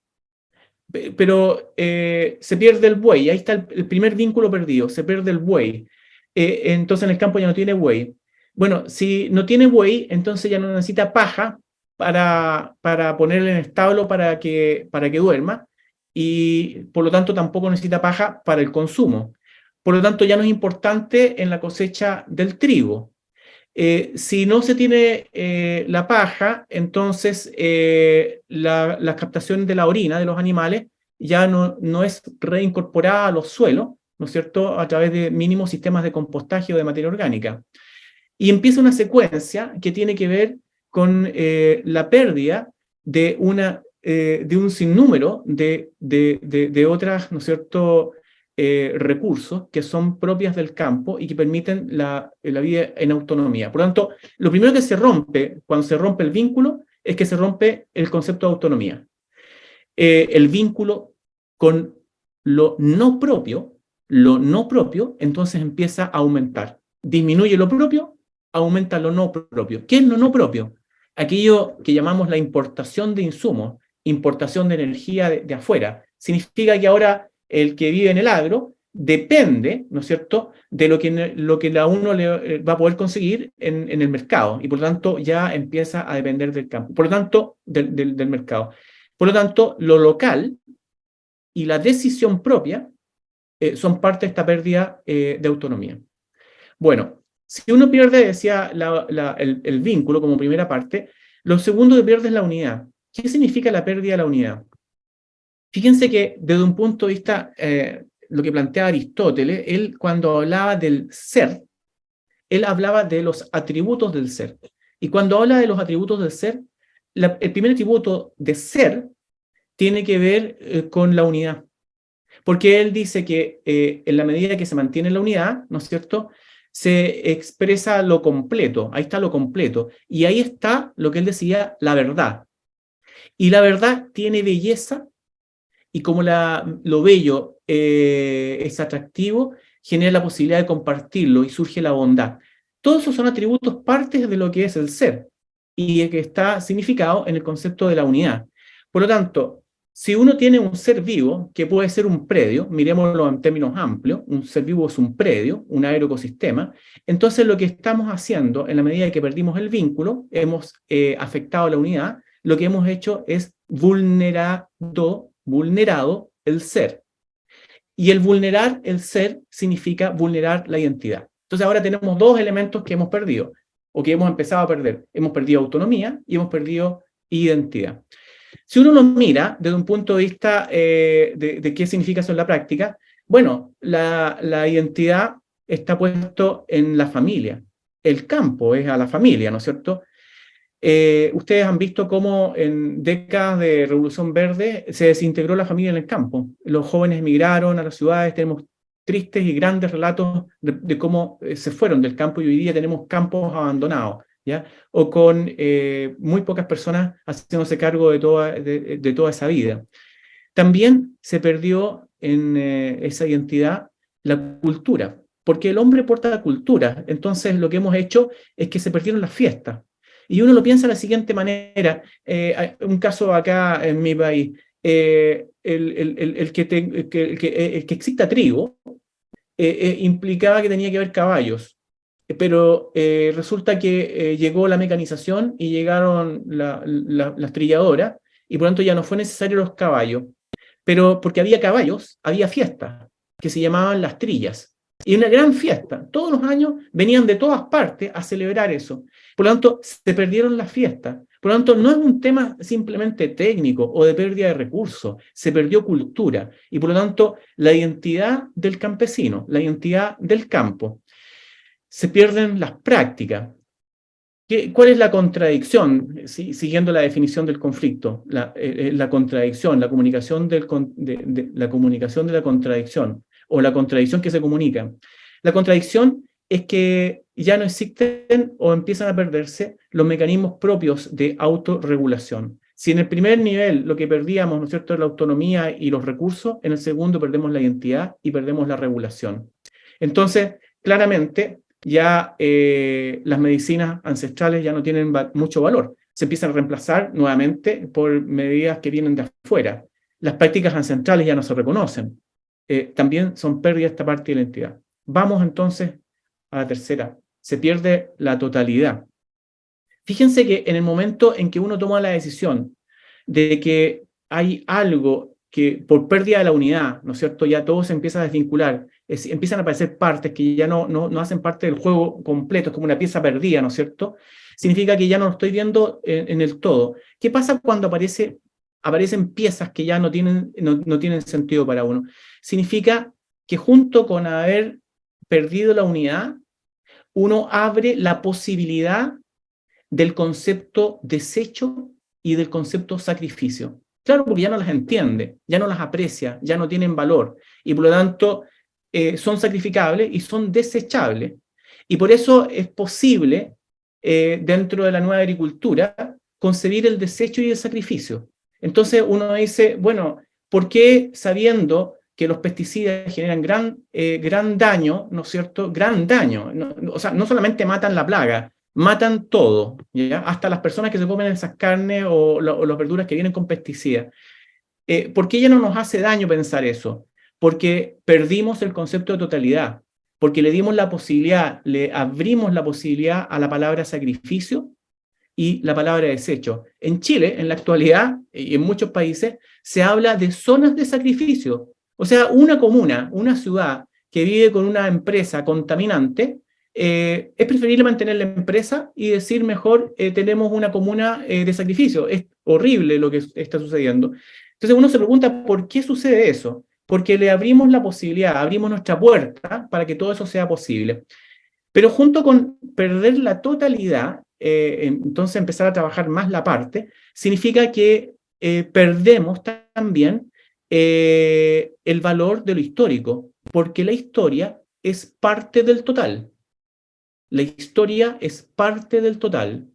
Pero se pierde el buey, ahí está el primer vínculo perdido, se pierde el buey. Entonces en el campo ya no tiene buey. Bueno, si no tiene buey, entonces ya no necesita paja para ponerle en establo para que duerma, y por lo tanto tampoco necesita paja para el consumo. Por lo tanto ya no es importante en la cosecha del trigo. Si no se tiene la paja, entonces la captación de la orina de los animales ya no es reincorporada a los suelos, ¿no es cierto?, a través de mínimos sistemas de compostaje o de materia orgánica. Y empieza una secuencia que tiene que ver con la pérdida de un sinnúmero de otras, ¿no es cierto?, recursos que son propias del campo y que permiten la vida en autonomía. Por lo tanto, lo primero que se rompe cuando se rompe el vínculo es que se rompe el concepto de autonomía. El vínculo con lo no propio, entonces empieza a aumentar. Disminuye lo propio, aumenta lo no propio. ¿Qué es lo no propio? Aquello que llamamos la importación de insumos, importación de energía de afuera. Significa que ahora el que vive en el agro depende, ¿no es cierto?, de lo que a uno le va a poder conseguir en el mercado, y por lo tanto ya empieza a depender del campo, por lo tanto, del mercado. Por lo tanto, lo local y la decisión propia son parte de esta pérdida de autonomía. Bueno, si uno pierde, decía, el vínculo como primera parte, lo segundo que pierde es la unidad. ¿Qué significa la pérdida de la unidad? Fíjense que desde un punto de vista, lo que planteaba Aristóteles, él cuando hablaba del ser, él hablaba de los atributos del ser. Y cuando habla de los atributos del ser, el primer atributo de ser tiene que ver con la unidad. Porque él dice que en la medida que se mantiene la unidad, ¿no es cierto?, se expresa lo completo, ahí está lo completo, y ahí está lo que él decía, la verdad. Y la verdad tiene belleza, y como lo bello es atractivo, genera la posibilidad de compartirlo y surge la bondad. Todos esos son atributos, partes de lo que es el ser, y que está significado en el concepto de la unidad. Por lo tanto, si uno tiene un ser vivo, que puede ser un predio, miremoslo en términos amplios, un ser vivo es un predio, un agroecosistema, entonces lo que estamos haciendo, en la medida que perdimos el vínculo, hemos afectado la unidad, lo que hemos hecho es vulnerado el ser. Y el vulnerar el ser significa vulnerar la identidad. Entonces ahora tenemos dos elementos que hemos perdido, o que hemos empezado a perder. Hemos perdido autonomía y hemos perdido identidad. Si uno lo mira desde un punto de vista de qué significa eso en la práctica, bueno, la identidad está puesto en la familia. El campo es a la familia, ¿no es cierto? Ustedes han visto cómo en décadas de Revolución Verde se desintegró la familia en el campo. Los jóvenes emigraron a las ciudades, tenemos tristes y grandes relatos de cómo se fueron del campo y hoy día tenemos campos abandonados, ¿ya? O con muy pocas personas haciéndose cargo de toda esa vida. También se perdió en esa identidad la cultura, porque el hombre porta cultura. Entonces lo que hemos hecho es que se perdieron las fiestas. Y uno lo piensa de la siguiente manera, un caso acá en mi país, el que exista trigo implicaba que tenía que haber caballos, pero resulta que llegó la mecanización y llegaron las trilladoras, y por lo tanto ya no fue necesario los caballos, pero porque había caballos, había fiestas que se llamaban las trillas. Y una gran fiesta, todos los años venían de todas partes a celebrar eso. Por lo tanto, se perdieron las fiestas. Por lo tanto, no es un tema simplemente técnico o de pérdida de recursos, se perdió cultura. Y por lo tanto, la identidad del campesino, la identidad del campo, se pierden las prácticas. ¿Cuál es la contradicción? Siguiendo la definición del conflicto, la contradicción, la comunicación la comunicación de la contradicción, o la contradicción que se comunica. La contradicción es que ya no existen o empiezan a perderse los mecanismos propios de autorregulación. Si en el primer nivel lo que perdíamos, ¿no es cierto?, es la autonomía y los recursos, en el segundo perdemos la identidad y perdemos la regulación. Entonces, claramente, ya las medicinas ancestrales ya no tienen mucho valor. Se empiezan a reemplazar nuevamente por medidas que vienen de afuera. Las prácticas ancestrales ya no se reconocen. También son pérdidas esta parte de la identidad. Vamos entonces a la tercera. Se pierde la totalidad. Fíjense que en el momento en que uno toma la decisión de que hay algo que por pérdida de la unidad, ¿no es cierto?, ya todo se empieza a desvincular, empiezan a aparecer partes que ya no hacen parte del juego completo, es como una pieza perdida, ¿no es cierto? Significa que ya no lo estoy viendo en el todo. ¿Qué pasa cuando aparecen piezas que ya no tienen sentido para uno? Significa que junto con haber perdido la unidad, uno abre la posibilidad del concepto desecho y del concepto sacrificio. Claro, porque ya no las entiende, ya no las aprecia, ya no tienen valor, y por lo tanto son sacrificables y son desechables. Y por eso es posible, dentro de la nueva agricultura, concebir el desecho y el sacrificio. Entonces uno dice, bueno, ¿por qué sabiendo que los pesticidas generan gran daño, ¿no es cierto? Gran daño. O sea, no solamente matan la plaga, matan todo, ¿ya? Hasta las personas que se comen esas carnes o las verduras que vienen con pesticidas. ¿Por qué ya no nos hace daño pensar eso? Porque perdimos el concepto de totalidad, porque le dimos la posibilidad, le abrimos la posibilidad a la palabra sacrificio y la palabra desecho. En Chile, en la actualidad, y en muchos países, se habla de zonas de sacrificio. O sea, una comuna, una ciudad que vive con una empresa contaminante, es preferible mantener la empresa y decir mejor tenemos una comuna de sacrificio. Es horrible lo que está sucediendo. Entonces uno se pregunta, ¿por qué sucede eso? Porque le abrimos la posibilidad, abrimos nuestra puerta para que todo eso sea posible. Pero junto con perder la totalidad, entonces empezar a trabajar más la parte, significa que perdemos también el valor de lo histórico, porque la historia es parte del total. La historia es parte del total.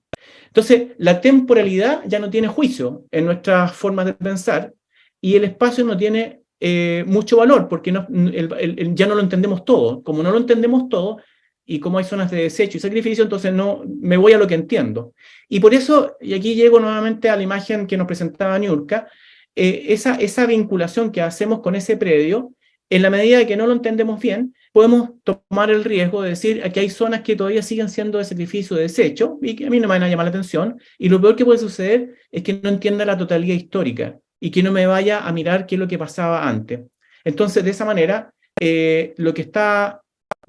Entonces, la temporalidad ya no tiene juicio en nuestras formas de pensar y el espacio no tiene mucho valor porque ya no lo entendemos todo. Como no lo entendemos todo y como hay zonas de desecho y sacrificio, entonces no me voy a lo que entiendo. Y por eso, y aquí llego nuevamente a la imagen que nos presentaba Niurka, esa vinculación que hacemos con ese predio, en la medida de que no lo entendemos bien, podemos tomar el riesgo de decir que hay zonas que todavía siguen siendo de sacrificio, de desecho, y que a mí no me van a llamar la atención, y lo peor que puede suceder es que no entienda la totalidad histórica, y que no me vaya a mirar qué es lo que pasaba antes. Entonces, de esa manera, lo que está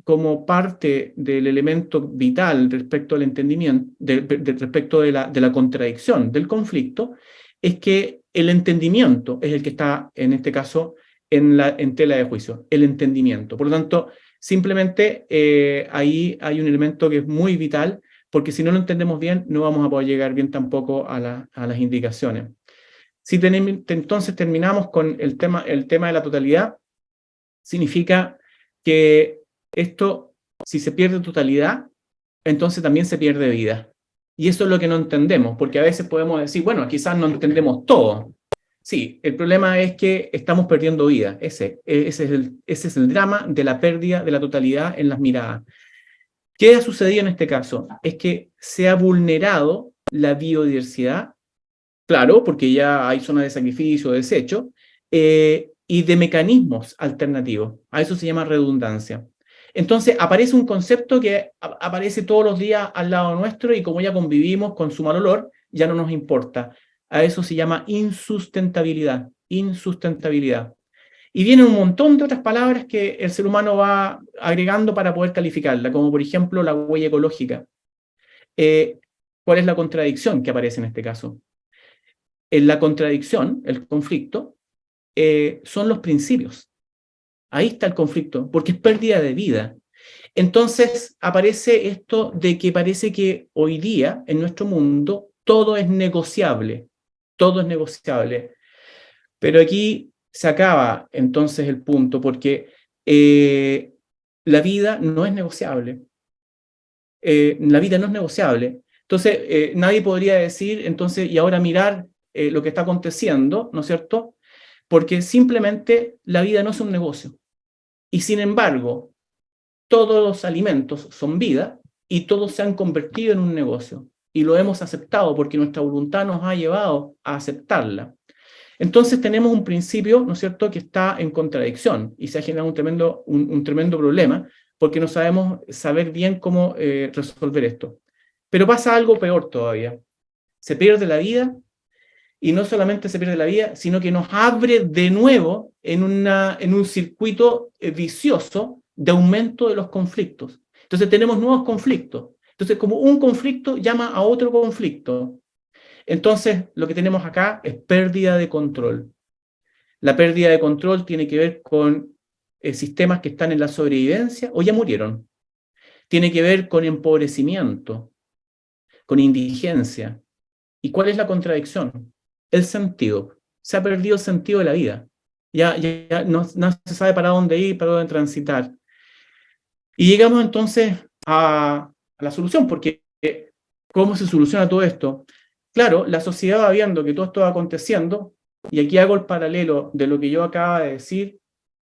como parte del elemento vital respecto al entendimiento, respecto de la contradicción, del conflicto, es que el entendimiento es el que está, en este caso, en tela de juicio, el entendimiento. Por lo tanto, simplemente ahí hay un elemento que es muy vital, porque si no lo entendemos bien, no vamos a poder llegar bien tampoco a las indicaciones. Si entonces terminamos con el tema de la totalidad, significa que esto, si se pierde totalidad, entonces también se pierde vida. Y eso es lo que no entendemos, porque a veces podemos decir, bueno, quizás no entendemos todo. Sí, el problema es que estamos perdiendo vida. Ese es el drama de la pérdida de la totalidad en las miradas. ¿Qué ha sucedido en este caso? Es que se ha vulnerado la biodiversidad, claro, porque ya hay zonas de sacrificio, de desecho, y de mecanismos alternativos. A eso se llama redundancia. Entonces aparece un concepto que aparece todos los días al lado nuestro y como ya convivimos con su mal olor, ya no nos importa. A eso se llama insustentabilidad, insustentabilidad. Y vienen un montón de otras palabras que el ser humano va agregando para poder calificarla, como por ejemplo la huella ecológica. ¿Cuál es la contradicción que aparece en este caso? En la contradicción, el conflicto, son los principios. Ahí está el conflicto, porque es pérdida de vida. Entonces aparece esto de que parece que hoy día, en nuestro mundo, todo es negociable. Todo es negociable. Pero aquí se acaba entonces el punto, porque la vida no es negociable. La vida no es negociable. Entonces, nadie podría decir, entonces, y ahora mirar lo que está aconteciendo, ¿no es cierto? Porque simplemente la vida no es un negocio. Y sin embargo, todos los alimentos son vida y todos se han convertido en un negocio. Y lo hemos aceptado porque nuestra voluntad nos ha llevado a aceptarla. Entonces tenemos un principio, ¿no es cierto?, que está en contradicción y se ha generado un tremendo problema porque no sabemos saber bien cómo resolver esto. Pero pasa algo peor todavía. Se pierde la vida. Y no solamente se pierde la vida, sino que nos abre de nuevo en un circuito vicioso de aumento de los conflictos. Entonces tenemos nuevos conflictos. Entonces, como un conflicto llama a otro conflicto. Entonces, lo que tenemos acá es pérdida de control. La pérdida de control tiene que ver con sistemas que están en la sobrevivencia o ya murieron. Tiene que ver con empobrecimiento, con indigencia. ¿Y cuál es la contradicción? El sentido. Se ha perdido el sentido de la vida. Ya no se sabe para dónde ir, para dónde transitar. Y llegamos entonces a la solución, porque ¿cómo se soluciona todo esto? Claro, la sociedad va viendo que todo esto va aconteciendo, y aquí hago el paralelo de lo que yo acabo de decir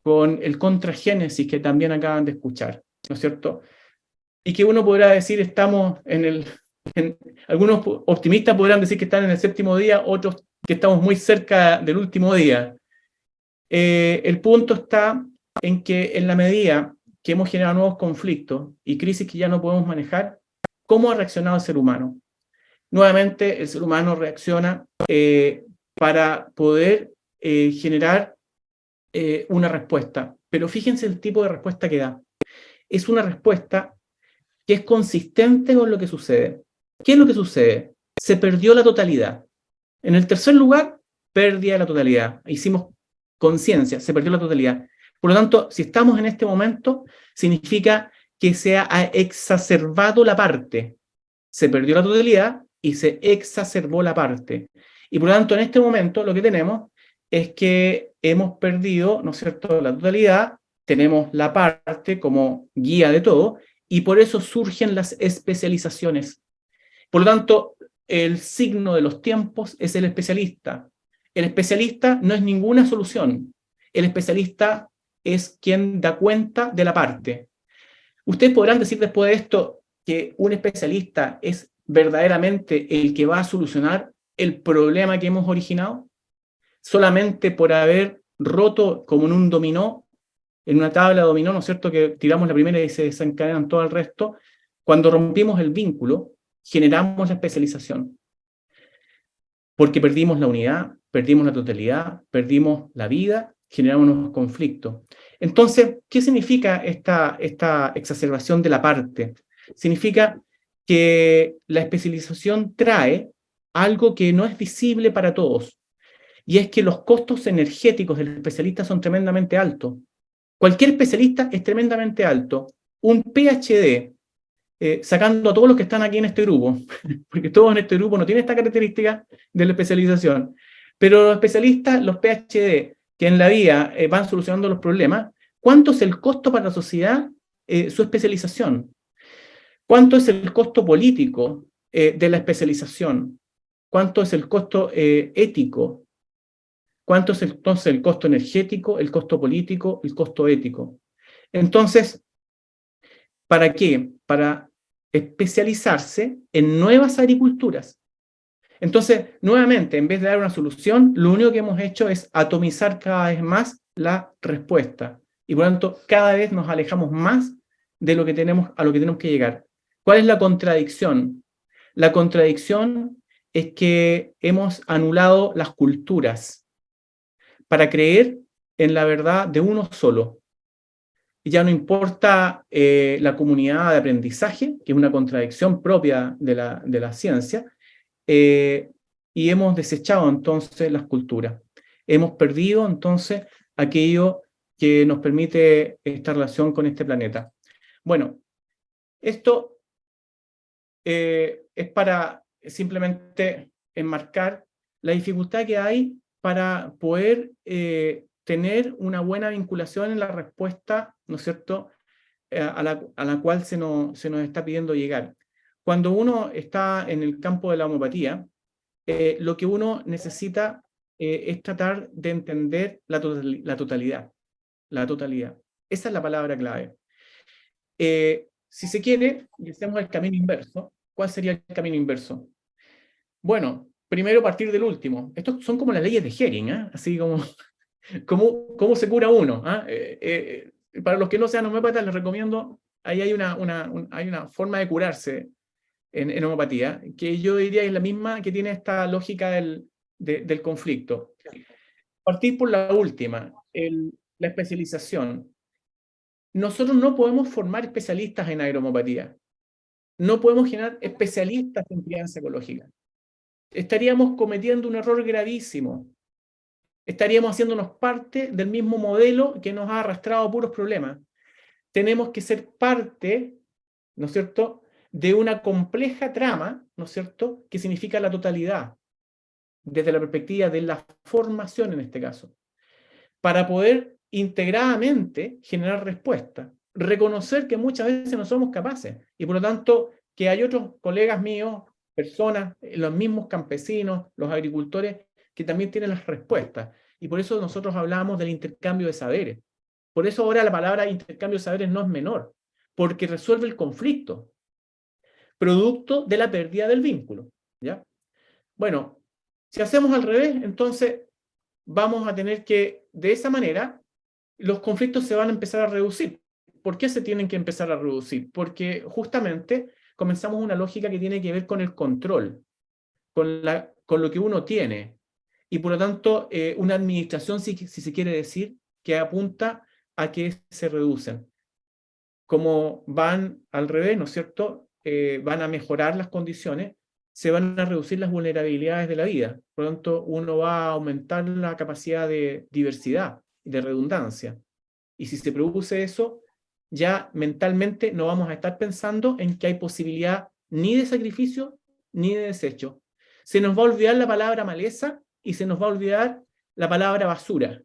con el contragénesis que también acaban de escuchar, ¿no es cierto? Y que uno podrá decir, estamos algunos optimistas podrán decir que están en el séptimo día, otros que estamos muy cerca del último día. El punto está en que en la medida que hemos generado nuevos conflictos y crisis que ya no podemos manejar, ¿cómo ha reaccionado el ser humano? Nuevamente, el ser humano reacciona para poder generar una respuesta. Pero fíjense el tipo de respuesta que da. Es una respuesta que es consistente con lo que sucede. ¿Qué es lo que sucede? Se perdió la totalidad. En el tercer lugar, pérdida de la totalidad. Hicimos conciencia, se perdió la totalidad. Por lo tanto, si estamos en este momento, significa que se ha exacerbado la parte. Se perdió la totalidad y se exacerbó la parte. Y por lo tanto, en este momento lo que tenemos es que hemos perdido, ¿no es cierto?, la totalidad, tenemos la parte como guía de todo, y por eso surgen las especializaciones. Por lo tanto, el signo de los tiempos es el especialista. El especialista no es ninguna solución. El especialista es quien da cuenta de la parte. Ustedes podrán decir después de esto que un especialista es verdaderamente el que va a solucionar el problema que hemos originado. solamente por haber roto como en un dominó, en una tabla de dominó, ¿no es cierto?, que tiramos la primera y se desencadenan todo el resto. Cuando rompimos el vínculo, generamos la especialización. Porque perdimos la unidad, perdimos la totalidad, perdimos la vida, generamos unos conflictos. Entonces, ¿qué significa esta exacerbación de la parte? Significa que la especialización trae algo que no es visible para todos, y es que los costos energéticos del especialista son tremendamente altos. Cualquier especialista es tremendamente alto. Un PhD, sacando a todos los que están aquí en este grupo, porque todos en este grupo no tienen esta característica de la especialización, pero los especialistas, los PhD, que en la vida van solucionando los problemas, ¿cuánto es el costo para la sociedad su especialización? ¿Cuánto es el costo político de la especialización? ¿Cuánto es el costo ético? ¿Cuánto es entonces el costo energético, el costo político, el costo ético? Entonces, ¿para qué? Para especializarse en nuevas agriculturas. Entonces, nuevamente, en vez de dar una solución, lo único que hemos hecho es atomizar cada vez más la respuesta. Y por lo tanto, cada vez nos alejamos más de lo que tenemos, a lo que tenemos que llegar. ¿Cuál es la contradicción? La contradicción es que hemos anulado las culturas para creer en la verdad de uno solo. Y ya no importa la comunidad de aprendizaje, que es una contradicción propia de la ciencia, y hemos desechado entonces las culturas. Hemos perdido entonces aquello que nos permite esta relación con este planeta. Bueno, esto es para simplemente enmarcar la dificultad que hay para poder tener una buena vinculación en la respuesta, ¿no es cierto?, a la cual se nos está pidiendo llegar. Cuando uno está en el campo de la homeopatía, lo que uno necesita es tratar de entender la totalidad. La totalidad. Esa es la palabra clave. Si se quiere, y hacemos el camino inverso, ¿cuál sería el camino inverso? Bueno, primero partir del último. Estos son como las leyes de Hering, ¿eh? Así como cómo se cura uno. Para los que no sean homeópatas, les recomiendo, ahí hay una forma de curarse en homeopatía, que yo diría es la misma que tiene esta lógica del conflicto. Partir por la última, la especialización. Nosotros no podemos formar especialistas en agrohomeopatía. No podemos generar especialistas en crianza ecológica. Estaríamos cometiendo un error gravísimo. Estaríamos haciéndonos parte del mismo modelo que nos ha arrastrado a puros problemas. Tenemos que ser parte, ¿no es cierto?, de una compleja trama, ¿no es cierto?, que significa la totalidad, desde la perspectiva de la formación en este caso, para poder integradamente generar respuesta, reconocer que muchas veces no somos capaces, y por lo tanto que hay otros colegas míos, personas, los mismos campesinos, los agricultores, que también tienen las respuestas, y por eso nosotros hablamos del intercambio de saberes. Por eso ahora la palabra intercambio de saberes no es menor, porque resuelve el conflicto, producto de la pérdida del vínculo, ¿ya? Bueno, si hacemos al revés, entonces vamos a tener que, de esa manera, los conflictos se van a empezar a reducir. ¿Por qué se tienen que empezar a reducir? Porque justamente comenzamos una lógica que tiene que ver con el control, con lo que uno tiene, y por lo tanto una administración, si se quiere decir, que apunta a que se reducen. Como van al revés, ¿no es cierto?, van a mejorar las condiciones, se van a reducir las vulnerabilidades de la vida. Por lo tanto, uno va a aumentar la capacidad de diversidad y de redundancia. Y si se produce eso, ya mentalmente no vamos a estar pensando en que hay posibilidad ni de sacrificio ni de desecho. Se nos va a olvidar la palabra maleza y se nos va a olvidar la palabra basura.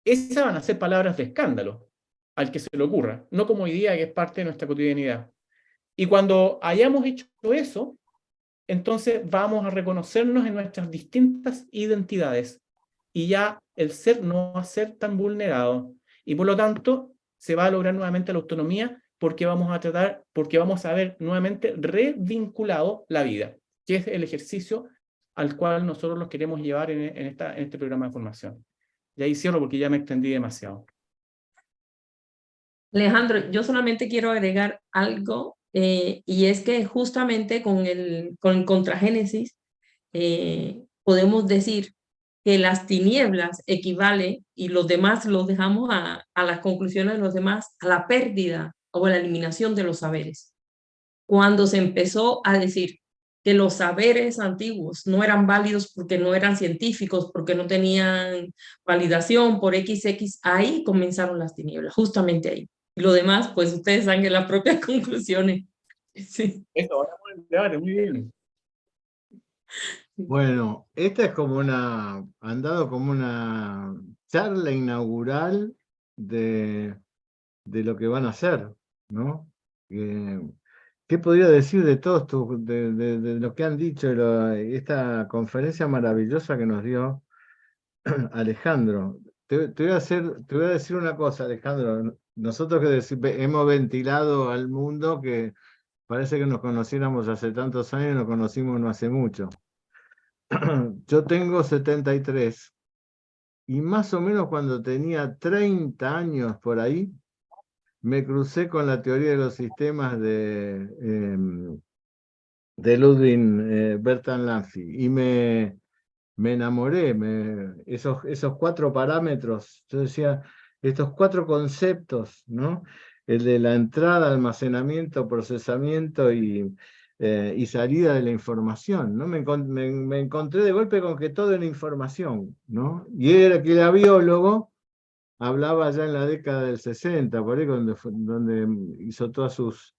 Esas van a ser palabras de escándalo al que se le ocurra, no como hoy día, que es parte de nuestra cotidianidad. Y cuando hayamos hecho eso, entonces vamos a reconocernos en nuestras distintas identidades y ya el ser no va a ser tan vulnerado. Y por lo tanto, se va a lograr nuevamente la autonomía porque vamos a haber nuevamente revinculado la vida, que es el ejercicio al cual nosotros los queremos llevar en este programa de formación. Y ahí cierro porque ya me extendí demasiado. Alejandro, yo solamente quiero agregar algo, y es que justamente con el contragénesis podemos decir que las tinieblas equivale, y los demás los dejamos a las conclusiones de los demás, a la pérdida o a la eliminación de los saberes. Cuando se empezó a decir que los saberes antiguos no eran válidos porque no eran científicos, porque no tenían validación por XX, ahí comenzaron las tinieblas, justamente ahí. Y lo demás, pues ustedes saquen las propias conclusiones. Sí. Eso, ahora buen debate, muy bien. Bueno, esta es como han dado como una charla inaugural de lo que van a hacer, ¿no? ¿Qué podría decir de todos de lo que han dicho, esta conferencia maravillosa que nos dio Alejandro? Te voy a decir una cosa, Alejandro. Nosotros hemos ventilado al mundo que parece que nos conociéramos hace tantos años y nos conocimos no hace mucho. Yo tengo 73 y más o menos cuando tenía 30 años por ahí, me crucé con la teoría de los sistemas de Ludwig Bertrand Lanfy y me enamoré. Esos 4 parámetros, yo decía, estos 4 conceptos, ¿no? El de la entrada, almacenamiento, procesamiento y salida de la información, ¿no? Me encontré de golpe con que todo era información, ¿no? Y era que era biólogo, hablaba ya en la década del 60, por ahí donde hizo todas sus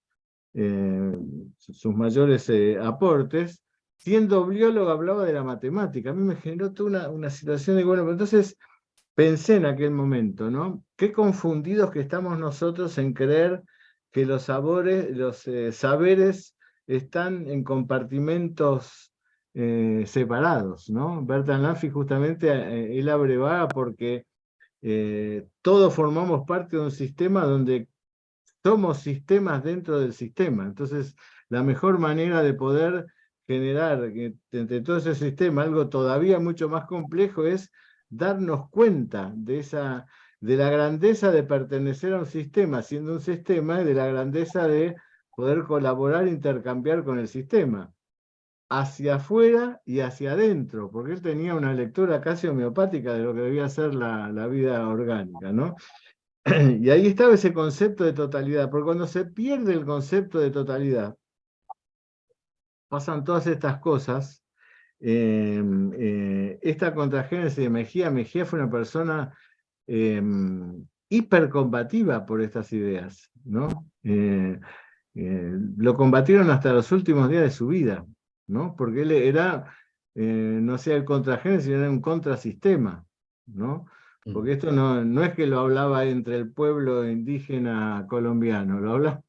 mayores aportes. Siendo biólogo hablaba de la matemática. A mí me generó toda una situación de, bueno, pero entonces pensé en aquel momento, ¿no? Qué confundidos que estamos nosotros en creer que los saberes están en compartimentos separados, ¿no? Bertrand Lanfy justamente, él abrevaba porque todos formamos parte de un sistema donde somos sistemas dentro del sistema. Entonces, la mejor manera de poder generar entre todo ese sistema algo todavía mucho más complejo es darnos cuenta de la grandeza de pertenecer a un sistema, siendo un sistema, y de la grandeza de poder colaborar e intercambiar con el sistema, hacia afuera y hacia adentro, porque él tenía una lectura casi homeopática de lo que debía ser la vida orgánica, ¿no? Y ahí estaba ese concepto de totalidad, porque cuando se pierde el concepto de totalidad, pasan todas estas cosas. Esta contragénesis de Mejía fue una persona hipercombativa por estas ideas, ¿no? Lo combatieron hasta los últimos días de su vida, ¿no? Porque él era, no sea el contragénesis, era un contrasistema, ¿no? Porque esto no es que lo hablaba entre el pueblo indígena colombiano, lo hablaba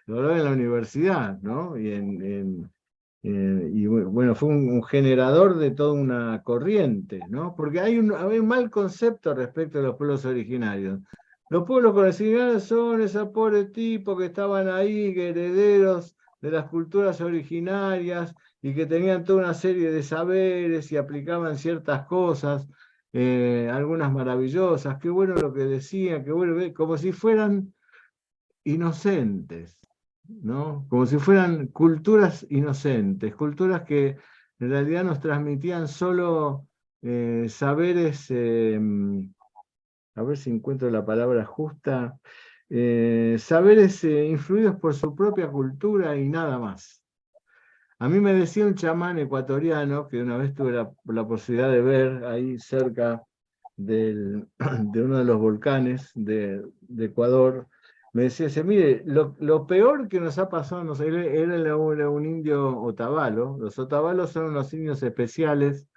en la universidad, ¿no? Y bueno, fue un generador de toda una corriente, ¿no? Porque hay un mal concepto respecto a los pueblos originarios. Los pueblos originarios son esos pobres tipos que estaban ahí, que herederos de las culturas originarias y que tenían toda una serie de saberes y aplicaban ciertas cosas, algunas maravillosas. Qué bueno lo que decían, qué bueno, como si fueran inocentes, ¿no? Como si fueran culturas inocentes, culturas que en realidad nos transmitían solo saberes, a ver si encuentro la palabra justa, saberes influidos por su propia cultura y nada más. A mí me decía un chamán ecuatoriano, que una vez tuve la posibilidad de ver ahí cerca de uno de los volcanes de Ecuador, me decía, mire, lo peor que nos ha pasado, no sé, era un indio otavalo. Los otavalos son unos indios especiales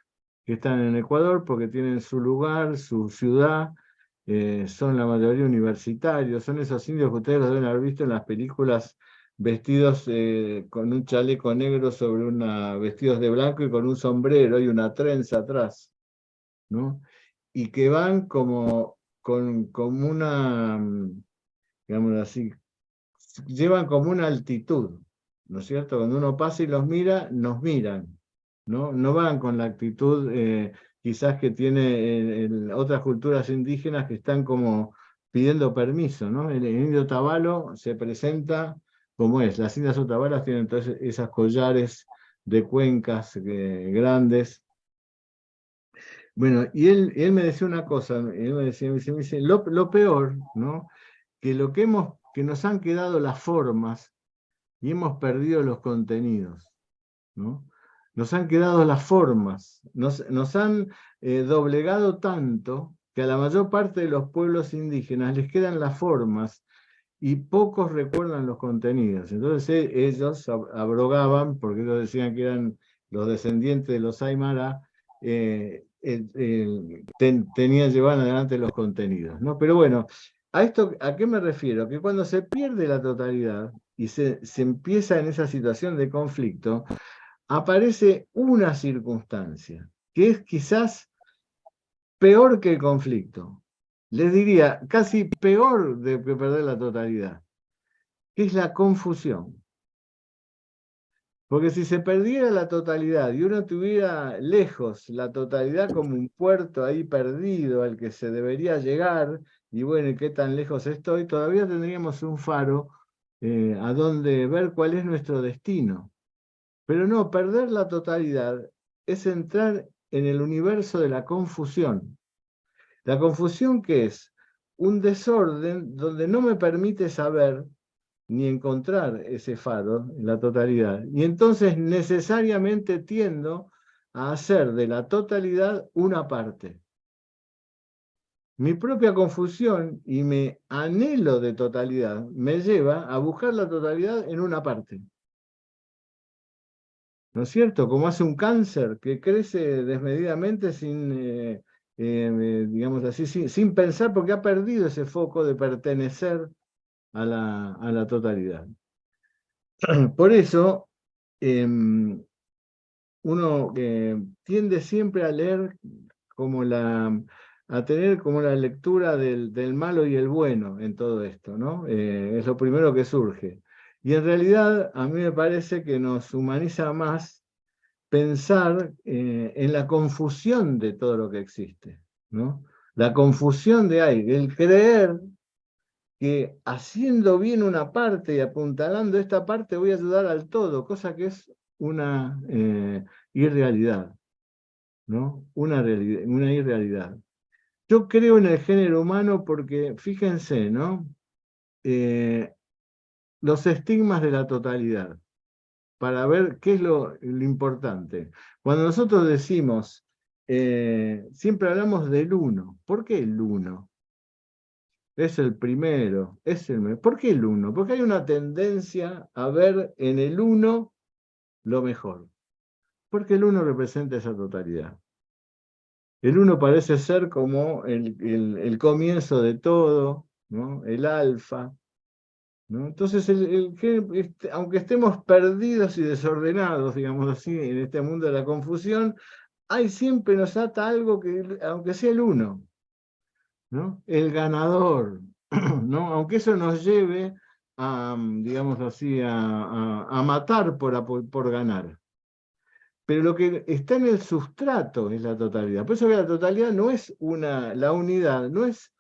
que están en Ecuador porque tienen su lugar, su ciudad, son la mayoría universitarios, son esos indios que ustedes los deben haber visto en las películas vestidos con un chaleco negro vestidos de blanco y con un sombrero y una trenza atrás, ¿no? Y que van como una, digamos así, llevan como una altitud, ¿no es cierto? Cuando uno pasa y los mira, nos miran. ¿no? No van con la actitud quizás que tiene otras culturas indígenas que están como pidiendo permiso, ¿no? El indio Otavalo se presenta como es. Las indias Otavalas tienen entonces esas collares de cuencas grandes. Bueno, y él me decía una cosa, él me dice, lo peor, ¿no? Que nos han quedado las formas y hemos perdido los contenidos, ¿no? Nos han quedado las formas, nos han doblegado tanto que a la mayor parte de los pueblos indígenas les quedan las formas y pocos recuerdan los contenidos. Entonces ellos abrogaban, porque ellos decían que eran los descendientes de los Aymara, tenían, llevaban adelante los contenidos, ¿no? Pero bueno, ¿a qué me refiero? Que cuando se pierde la totalidad y se empieza en esa situación de conflicto, aparece una circunstancia que es quizás peor que el conflicto. Les diría, casi peor de que perder la totalidad, que es la confusión. Porque si se perdiera la totalidad y uno tuviera lejos la totalidad como un puerto ahí perdido al que se debería llegar, y bueno, ¿y qué tan lejos estoy? Todavía tendríamos un faro a donde ver cuál es nuestro destino. Pero no, perder la totalidad es entrar en el universo de la confusión. La confusión que es un desorden donde no me permite saber ni encontrar ese faro en la totalidad. Y entonces necesariamente tiendo a hacer de la totalidad una parte. Mi propia confusión y mi anhelo de totalidad me lleva a buscar la totalidad en una parte. ¿No es cierto? Como hace un cáncer que crece desmedidamente sin, digamos así, sin pensar, porque ha perdido ese foco de pertenecer a la totalidad. Por eso, uno tiende siempre a leer a tener como la lectura del malo y el bueno en todo esto, ¿no? Es lo primero que surge. Y en realidad, a mí me parece que nos humaniza más pensar en la confusión de todo lo que existe, ¿no? La confusión el creer que haciendo bien una parte y apuntalando esta parte voy a ayudar al todo, cosa que es una irrealidad, ¿no? Una irrealidad. Yo creo en el género humano porque, fíjense, ¿no? Los estigmas de la totalidad, para ver qué es lo importante. Cuando nosotros decimos, siempre hablamos del uno. ¿Por qué el uno? Es el primero, es el mejor. ¿Por qué el uno? Porque hay una tendencia a ver en el uno lo mejor. Porque el uno representa esa totalidad. El uno parece ser como el comienzo de todo, ¿no? El alfa, ¿no? Entonces, aunque estemos perdidos y desordenados, digamos así, en este mundo de la confusión, siempre nos ata algo que, aunque sea el uno, ¿no? El ganador, ¿no? Aunque eso nos lleve a, digamos así, a matar por ganar. Pero lo que está en el sustrato es la totalidad. Por eso que la totalidad no es la unidad, no es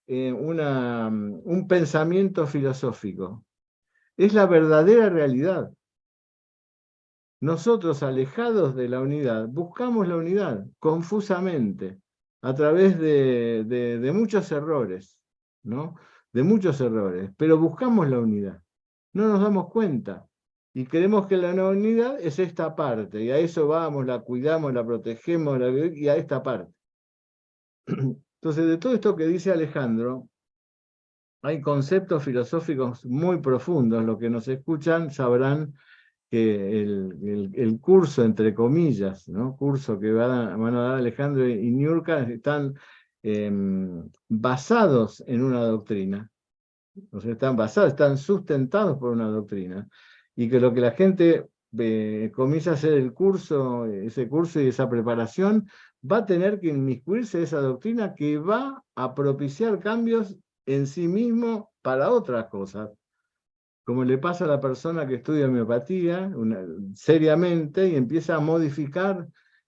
un pensamiento filosófico, es la verdadera realidad. Nosotros, alejados de la unidad, buscamos la unidad confusamente, a través de muchos errores, ¿no? De muchos errores, pero buscamos la unidad. No nos damos cuenta. Y creemos que la unidad es esta parte, y a eso vamos, la cuidamos, la protegemos, y a esta parte. Entonces, de todo esto que dice Alejandro, hay conceptos filosóficos muy profundos. Los que nos escuchan sabrán que el curso, entre comillas, ¿no? Curso que van a dar Alejandro y Niurka, están basados en una doctrina. O sea, están sustentados por una doctrina. Y que lo que la gente comienza a hacer ese curso y esa preparación, va a tener que inmiscuirse esa doctrina que va a propiciar cambios en sí mismo para otras cosas. como le pasa a la persona que estudia homeopatía seriamente y empieza a modificar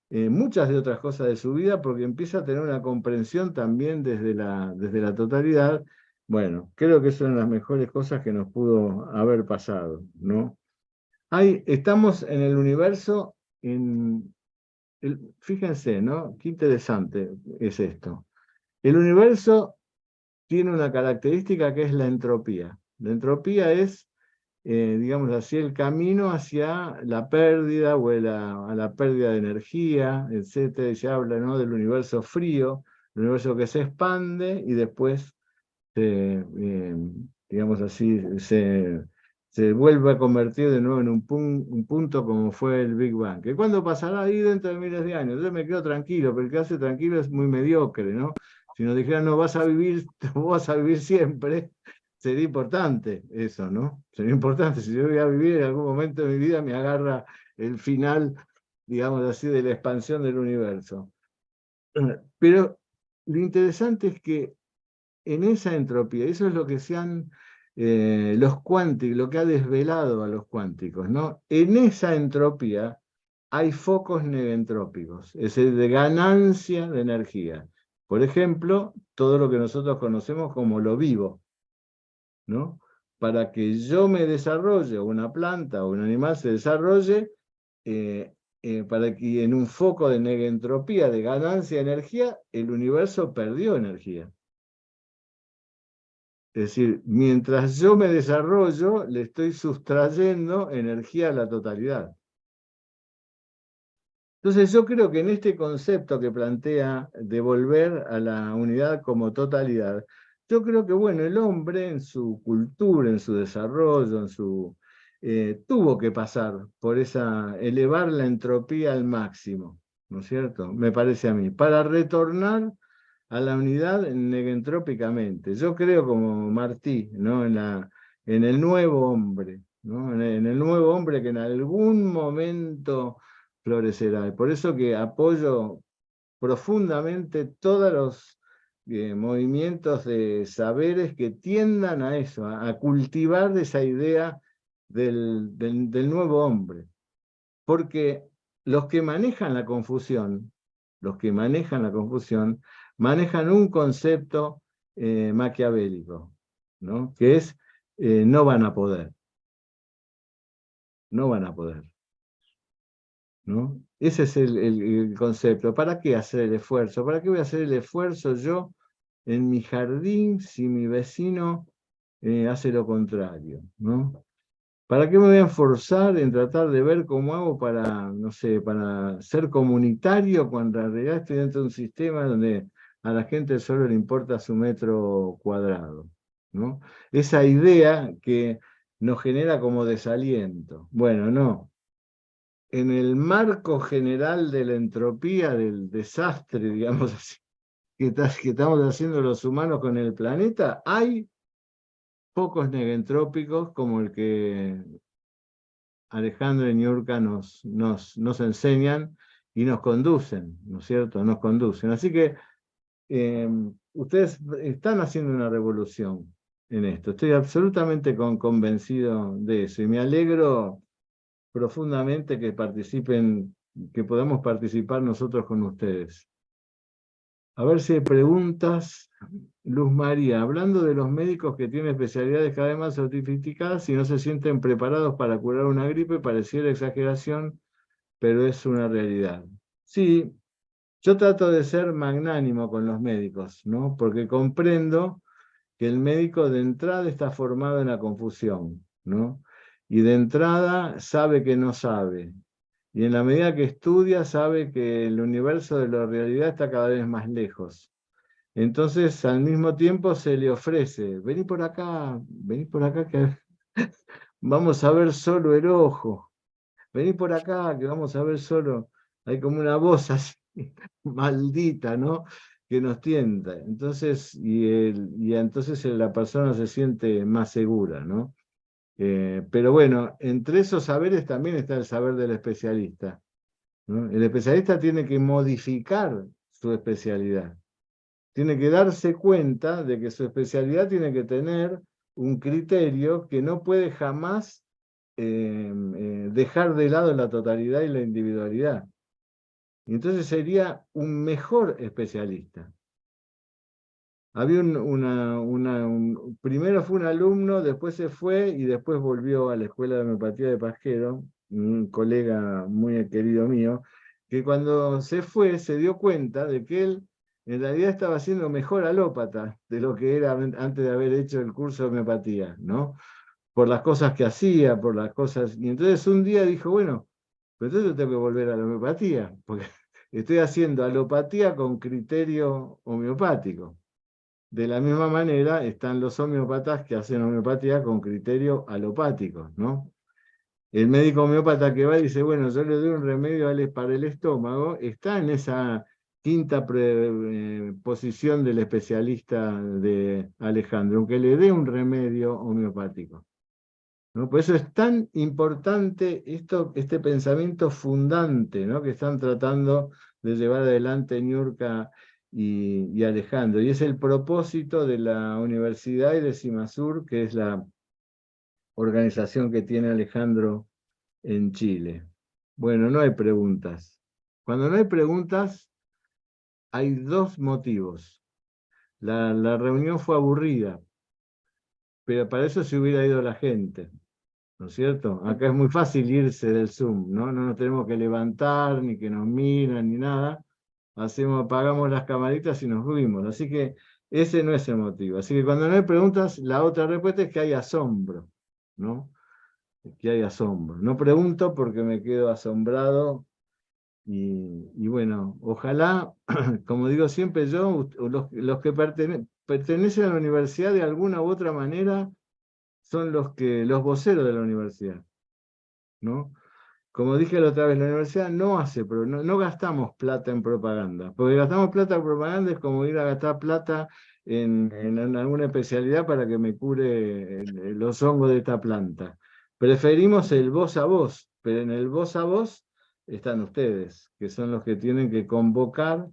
muchas de otras cosas de su vida porque empieza a tener una comprensión también desde la totalidad. Bueno, creo que son las mejores cosas que nos pudo haber pasado, ¿no? Estamos en el universo, fíjense, ¿no? Qué interesante es esto. El universo tiene una característica que es la entropía. La entropía es, digamos así, el camino hacia la pérdida o a la pérdida de energía, etc. Se habla, ¿no?, del universo frío, el universo que se expande y después, digamos así, se vuelve a convertir de nuevo en un punto como fue el Big Bang. ¿Que cuándo pasará? Ahí dentro de miles de años. Yo me quedo tranquilo, pero el que hace tranquilo es muy mediocre, ¿no? Si nos dijeran, no vas a vivir, vos vas a vivir siempre, sería importante eso, ¿no? Sería importante. Si yo voy a vivir en algún momento de mi vida, me agarra el final, digamos así, de la expansión del universo. Pero lo interesante es que en esa entropía, eso es lo que los cuánticos, lo que ha desvelado a los cuánticos, ¿no? En esa entropía hay focos negentrópicos, es decir, de ganancia de energía. Por ejemplo, todo lo que nosotros conocemos como lo vivo, ¿no? Para que yo me desarrolle, o una planta o un animal se desarrolle, para que en un foco de negentropía, de ganancia de energía, el universo perdió energía. Es decir, mientras yo me desarrollo, le estoy sustrayendo energía a la totalidad. Entonces yo creo que en este concepto que plantea de volver a la unidad como totalidad, yo creo que, bueno, el hombre en su cultura, en su desarrollo, tuvo que pasar por elevar la entropía al máximo, ¿no es cierto? Me parece a mí, para retornar a la unidad negentrópicamente. Yo creo como Martí, ¿no?, en el nuevo hombre, ¿no? En el nuevo hombre que en algún momento florecerá. Y por eso que apoyo profundamente todos los movimientos de saberes que tiendan a eso, a cultivar esa idea del nuevo hombre. Porque los que manejan la confusión, manejan un concepto maquiavélico, ¿no?, que es no van a poder. No van a poder, ¿no? Ese es el concepto. ¿Para qué hacer el esfuerzo? ¿Para qué voy a hacer el esfuerzo yo en mi jardín si mi vecino hace lo contrario, ¿no? ¿Para qué me voy a esforzar en tratar de ver cómo hago para, no sé, para ser comunitario cuando en realidad estoy dentro de un sistema donde a la gente solo le importa su metro cuadrado, ¿no? Esa idea que nos genera como desaliento. Bueno, no. En el marco general de la entropía, del desastre, digamos así, que estamos haciendo los humanos con el planeta, hay focos negentrópicos como el que Alejandro y Niurka nos enseñan y nos conducen, ¿no es cierto? Nos conducen. Así que ustedes están haciendo una revolución en esto. Estoy absolutamente convencido de eso y me alegro profundamente que podamos participar nosotros con ustedes. A ver si hay preguntas. Luz María, hablando de los médicos que tienen especialidades cada vez más sofisticadas y no se sienten preparados para curar una gripe, pareciera exageración, pero es una realidad. Sí, yo trato de ser magnánimo con los médicos, ¿no? Porque comprendo que el médico de entrada está formado en la confusión, ¿no? Y de entrada sabe que no sabe. Y en la medida que estudia sabe que el universo de la realidad está cada vez más lejos. Entonces, al mismo tiempo se le ofrece, vení por acá que vamos a ver solo el ojo. Vení por acá que vamos a ver solo, hay como una voz así, maldita, ¿no?, que nos tienta. Entonces, entonces la persona se siente más segura, ¿no? Pero bueno, entre esos saberes también está el saber del especialista, ¿no? El especialista tiene que modificar su especialidad. Tiene que darse cuenta de que su especialidad tiene que tener un criterio que no puede jamás dejar de lado la totalidad y la individualidad. Y entonces sería un mejor especialista. Había primero fue un alumno, después se fue y después volvió a la Escuela de Homeopatía de Pasquero, un colega muy querido mío, que cuando se fue se dio cuenta de que él en realidad estaba siendo mejor alópata de lo que era antes de haber hecho el curso de homeopatía, ¿no? Por las cosas que hacía, por las cosas. Y entonces un día dijo, bueno, pero entonces yo tengo que volver a la homeopatía, porque estoy haciendo alopatía con criterio homeopático. De la misma manera están los homeópatas que hacen homeopatía con criterio alopático, ¿no? El médico homeópata que va y dice, bueno, yo le doy un remedio para el estómago, está en esa quinta posición del especialista de Alejandro, aunque le dé un remedio homeopático, ¿no? Por eso es tan importante este pensamiento fundante, ¿no? Que están tratando de llevar adelante Niurka y Alejandro. Y es el propósito de la Universidad y de CIMASUR, que es la organización que tiene Alejandro en Chile. Bueno, no hay preguntas. Cuando no hay preguntas, hay dos motivos. La reunión fue aburrida, pero para eso se hubiera ido la gente, ¿no es cierto? Acá es muy fácil irse del Zoom, ¿no? No nos tenemos que levantar, ni que nos miran, ni nada. Apagamos las camaritas y nos fuimos. Así que ese no es el motivo. Así que cuando no hay preguntas, la otra respuesta es que hay asombro, ¿no? Que hay asombro. No pregunto porque me quedo asombrado y bueno, ojalá, como digo siempre yo, los que pertenecen a la universidad de alguna u otra manera son los voceros de la universidad, ¿no? Como dije la otra vez, la universidad no hace, pero no gastamos plata en propaganda, porque gastamos plata en propaganda es como ir a gastar plata en alguna especialidad para que me cure los hongos de esta planta. Preferimos el voz a voz, pero en el voz a voz están ustedes, que son los que tienen que convocar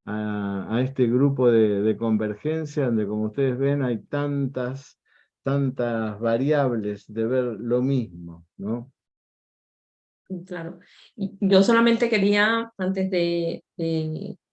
a este grupo de convergencia, donde como ustedes ven hay tantas variables de ver lo mismo, ¿no? Claro. Y yo solamente quería, antes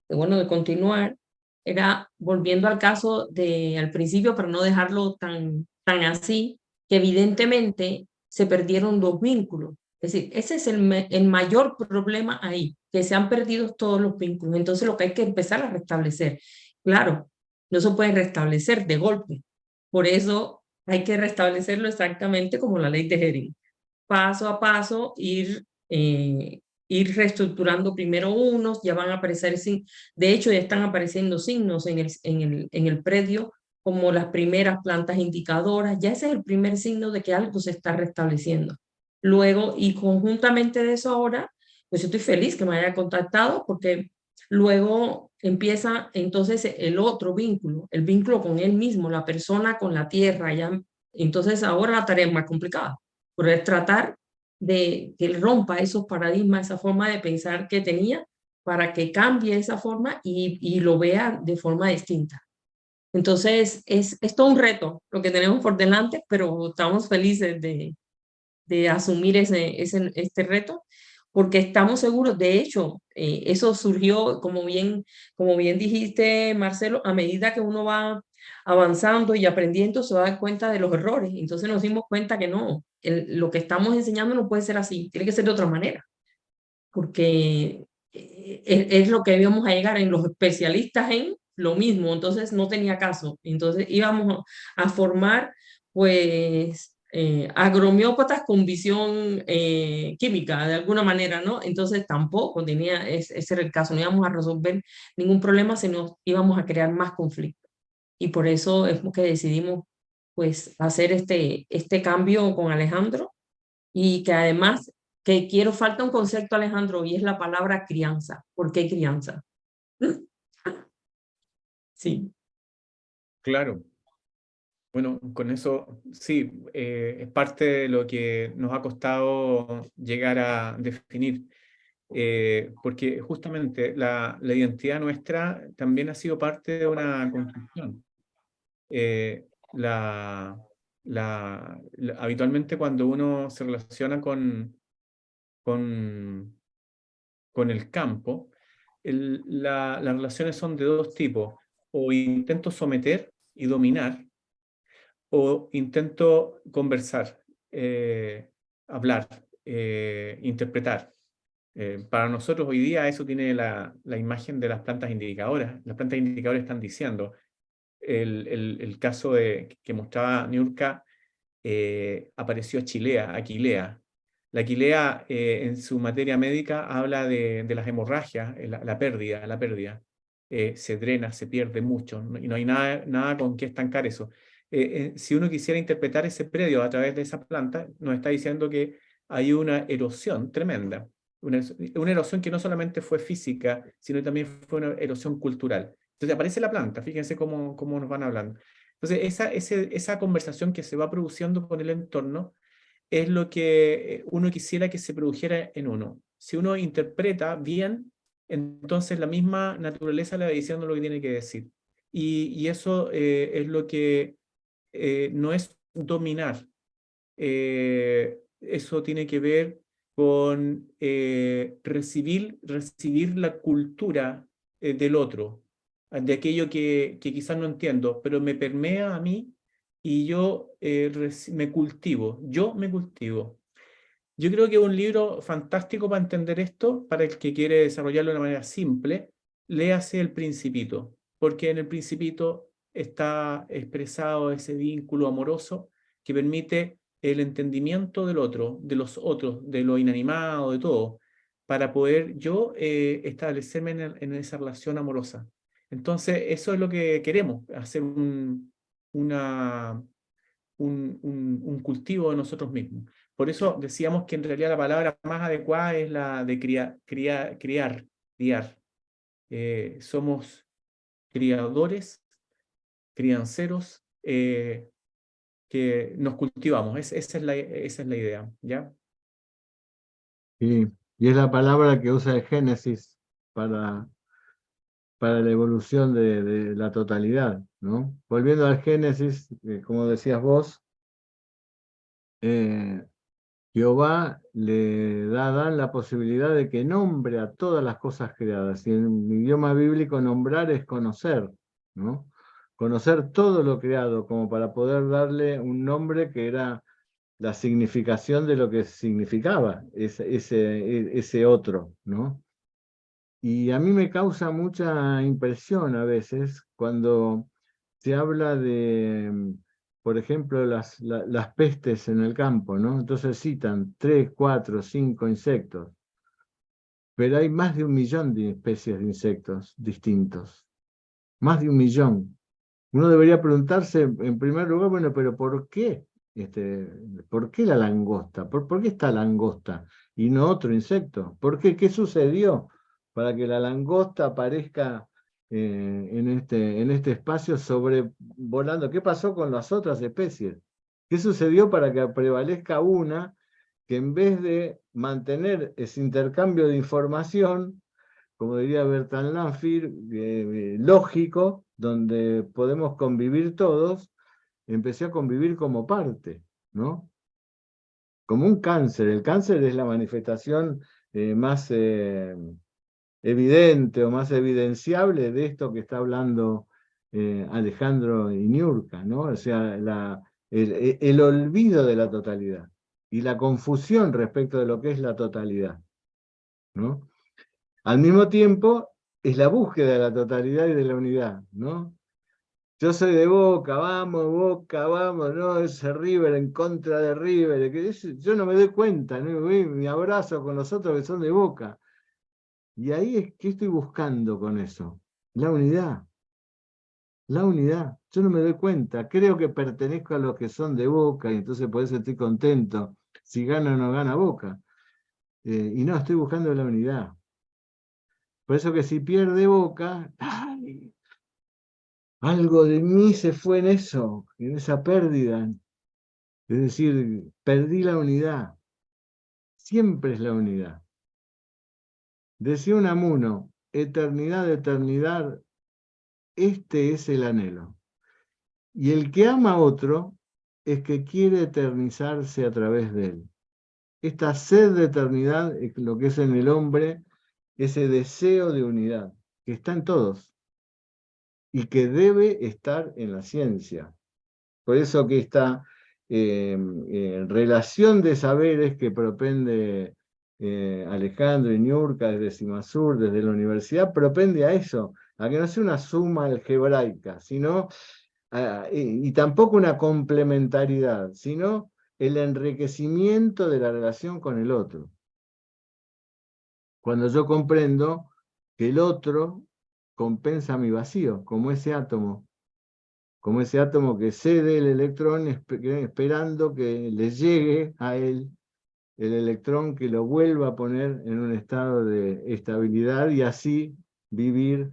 bueno, de continuar, era volviendo al caso al principio, para no dejarlo tan así, que evidentemente se perdieron dos vínculos. Es decir, ese es el mayor problema ahí, que se han perdido todos los vínculos. Entonces lo que hay que empezar a restablecer. Claro, no se puede restablecer de golpe. Por eso hay que restablecerlo exactamente como la ley de Hering, paso a paso, ir reestructurando primero unos, ya van a aparecer, de hecho ya están apareciendo signos en el predio, como las primeras plantas indicadoras, ya ese es el primer signo de que algo se está restableciendo. Luego, y conjuntamente de eso ahora, pues yo estoy feliz que me haya contactado, porque luego empieza entonces el otro vínculo, el vínculo con él mismo, la persona con la tierra, ya. Entonces ahora la tarea es más complicada, poder tratar de que él rompa esos paradigmas, esa forma de pensar que tenía, para que cambie esa forma y lo vea de forma distinta. Entonces, es todo un reto lo que tenemos por delante, pero estamos felices de asumir este reto, porque estamos seguros. De hecho, eso surgió, como bien dijiste, Marcelo, a medida que uno va avanzando y aprendiendo, se va a dar cuenta de los errores. Entonces nos dimos cuenta que no, lo que estamos enseñando no puede ser así, tiene que ser de otra manera, porque es lo que íbamos a llegar en los especialistas en lo mismo, entonces no tenía caso. Entonces íbamos a formar, pues, agromiópatas con visión química, de alguna manera, ¿no? Entonces tampoco ese era el caso, no íbamos a resolver ningún problema, sino íbamos a crear más conflictos. Y por eso es que decidimos, pues, hacer este cambio con Alejandro, y que además, falta un concepto, Alejandro, y es la palabra crianza. ¿Por qué crianza? Sí. Claro. Bueno, con eso sí, es parte de lo que nos ha costado llegar a definir, porque justamente la identidad nuestra también ha sido parte de una construcción. La Habitualmente cuando uno se relaciona con el campo, las relaciones son de dos tipos. O intento someter y dominar, o intento conversar, hablar, interpretar. Para nosotros hoy día eso tiene la imagen de las plantas indicadoras. Las plantas indicadoras están diciendo, el caso que mostraba Niurka, apareció Aquilea. La Aquilea, en su materia médica, habla de las hemorragias, la pérdida. Se drena, se pierde mucho, y no hay nada con qué estancar eso. Si uno quisiera interpretar ese predio a través de esa planta, nos está diciendo que hay una erosión tremenda. Una erosión que no solamente fue física, sino también fue una erosión cultural. Entonces aparece la planta, fíjense cómo nos van hablando. Entonces, esa conversación que se va produciendo con el entorno es lo que uno quisiera que se produjera en uno. Si uno interpreta bien, entonces la misma naturaleza le va diciendo lo que tiene que decir. Y eso es lo que no es dominar. Eso tiene que ver con recibir la cultura del otro, de aquello que quizás no entiendo, pero me permea a mí y yo me cultivo. Yo creo que es un libro fantástico para entender esto, para el que quiere desarrollarlo de una manera simple. Léase El Principito, porque en El Principito está expresado ese vínculo amoroso que permite el entendimiento del otro, de los otros, de lo inanimado, de todo, para poder yo establecerme en esa relación amorosa. Entonces, eso es lo que queremos, hacer un cultivo de nosotros mismos. Por eso decíamos que en realidad la palabra más adecuada es la de criar. Somos criadores, crianceros, que nos cultivamos. Esa es la idea, ¿ya? Y es la palabra que usa el Génesis para la evolución de la totalidad, ¿no? Volviendo al Génesis, como decías vos, Jehová le da a Adán la posibilidad de que nombre a todas las cosas creadas. Y en el idioma bíblico nombrar es conocer, ¿no? Conocer todo lo creado, como para poder darle un nombre que era la significación de lo que significaba ese otro, ¿no? Y a mí me causa mucha impresión a veces cuando se habla de, por ejemplo, las pestes en el campo, ¿no? Entonces citan 3, 4, 5 insectos, pero hay más de 1.000.000 de especies de insectos distintos, más de 1.000.000. Uno debería preguntarse, en primer lugar, bueno, pero ¿por qué? ¿Por qué la langosta? ¿Por qué esta langosta y no otro insecto? ¿Por qué? ¿Qué sucedió para que la langosta aparezca en este espacio sobrevolando? ¿Qué pasó con las otras especies? ¿Qué sucedió para que prevalezca una que en vez de mantener ese intercambio de información, como diría Bertrand Lanfir, lógico, donde podemos convivir todos, empecé a convivir como parte, ¿no? Como un cáncer. El cáncer es la manifestación más evidente o más evidenciable de esto que está hablando Alejandro y Niurka, ¿no? O sea, el olvido de la totalidad y la confusión respecto de lo que es la totalidad, ¿no? Al mismo tiempo, es la búsqueda de la totalidad y de la unidad, ¿no? Yo soy de Boca, vamos, ¿no? Ese River en contra de River. Yo no me doy cuenta, ¿no? Me abrazo con los otros que son de Boca. Y ahí es que estoy buscando con eso. La unidad. La unidad. Yo no me doy cuenta. Creo que pertenezco a los que son de Boca y entonces por eso estoy contento si gana o no gana Boca. Y no, estoy buscando la unidad. Por eso que si pierde Boca, ¡ay! Algo de mí se fue en eso, en esa pérdida. Es decir, perdí la unidad. Siempre es la unidad. Decía Unamuno, eternidad de eternidad, este es el anhelo. Y el que ama a otro, es que quiere eternizarse a través de él. Esta sed de eternidad es lo que es en el hombre, ese deseo de unidad, que está en todos y que debe estar en la ciencia. Por eso que esta relación de saberes que propende Alejandro y Niurka desde Cimasur, desde la universidad, propende a eso, a que no sea una suma algebraica, sino, y tampoco una complementariedad, sino el enriquecimiento de la relación con el otro. Cuando yo comprendo que el otro compensa mi vacío, como ese átomo que cede el electrón esperando que le llegue a él el electrón que lo vuelva a poner en un estado de estabilidad y así vivir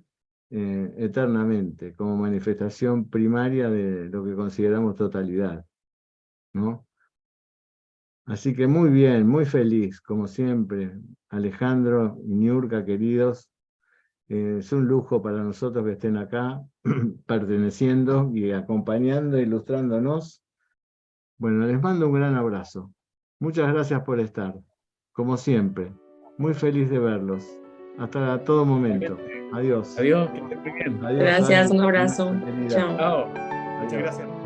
eternamente, como manifestación primaria de lo que consideramos totalidad, ¿no? Así que muy bien, muy feliz, como siempre, Alejandro y Niurka, queridos. Es un lujo para nosotros que estén acá, perteneciendo y acompañando, ilustrándonos. Bueno, les mando un gran abrazo. Muchas gracias por estar, como siempre. Muy feliz de verlos. Hasta todo momento. Adiós. Adiós, que estés muy bien. Adiós, Gracias, Ale. un abrazo. Querida. Chao. Chao. Muchas Adiós. gracias.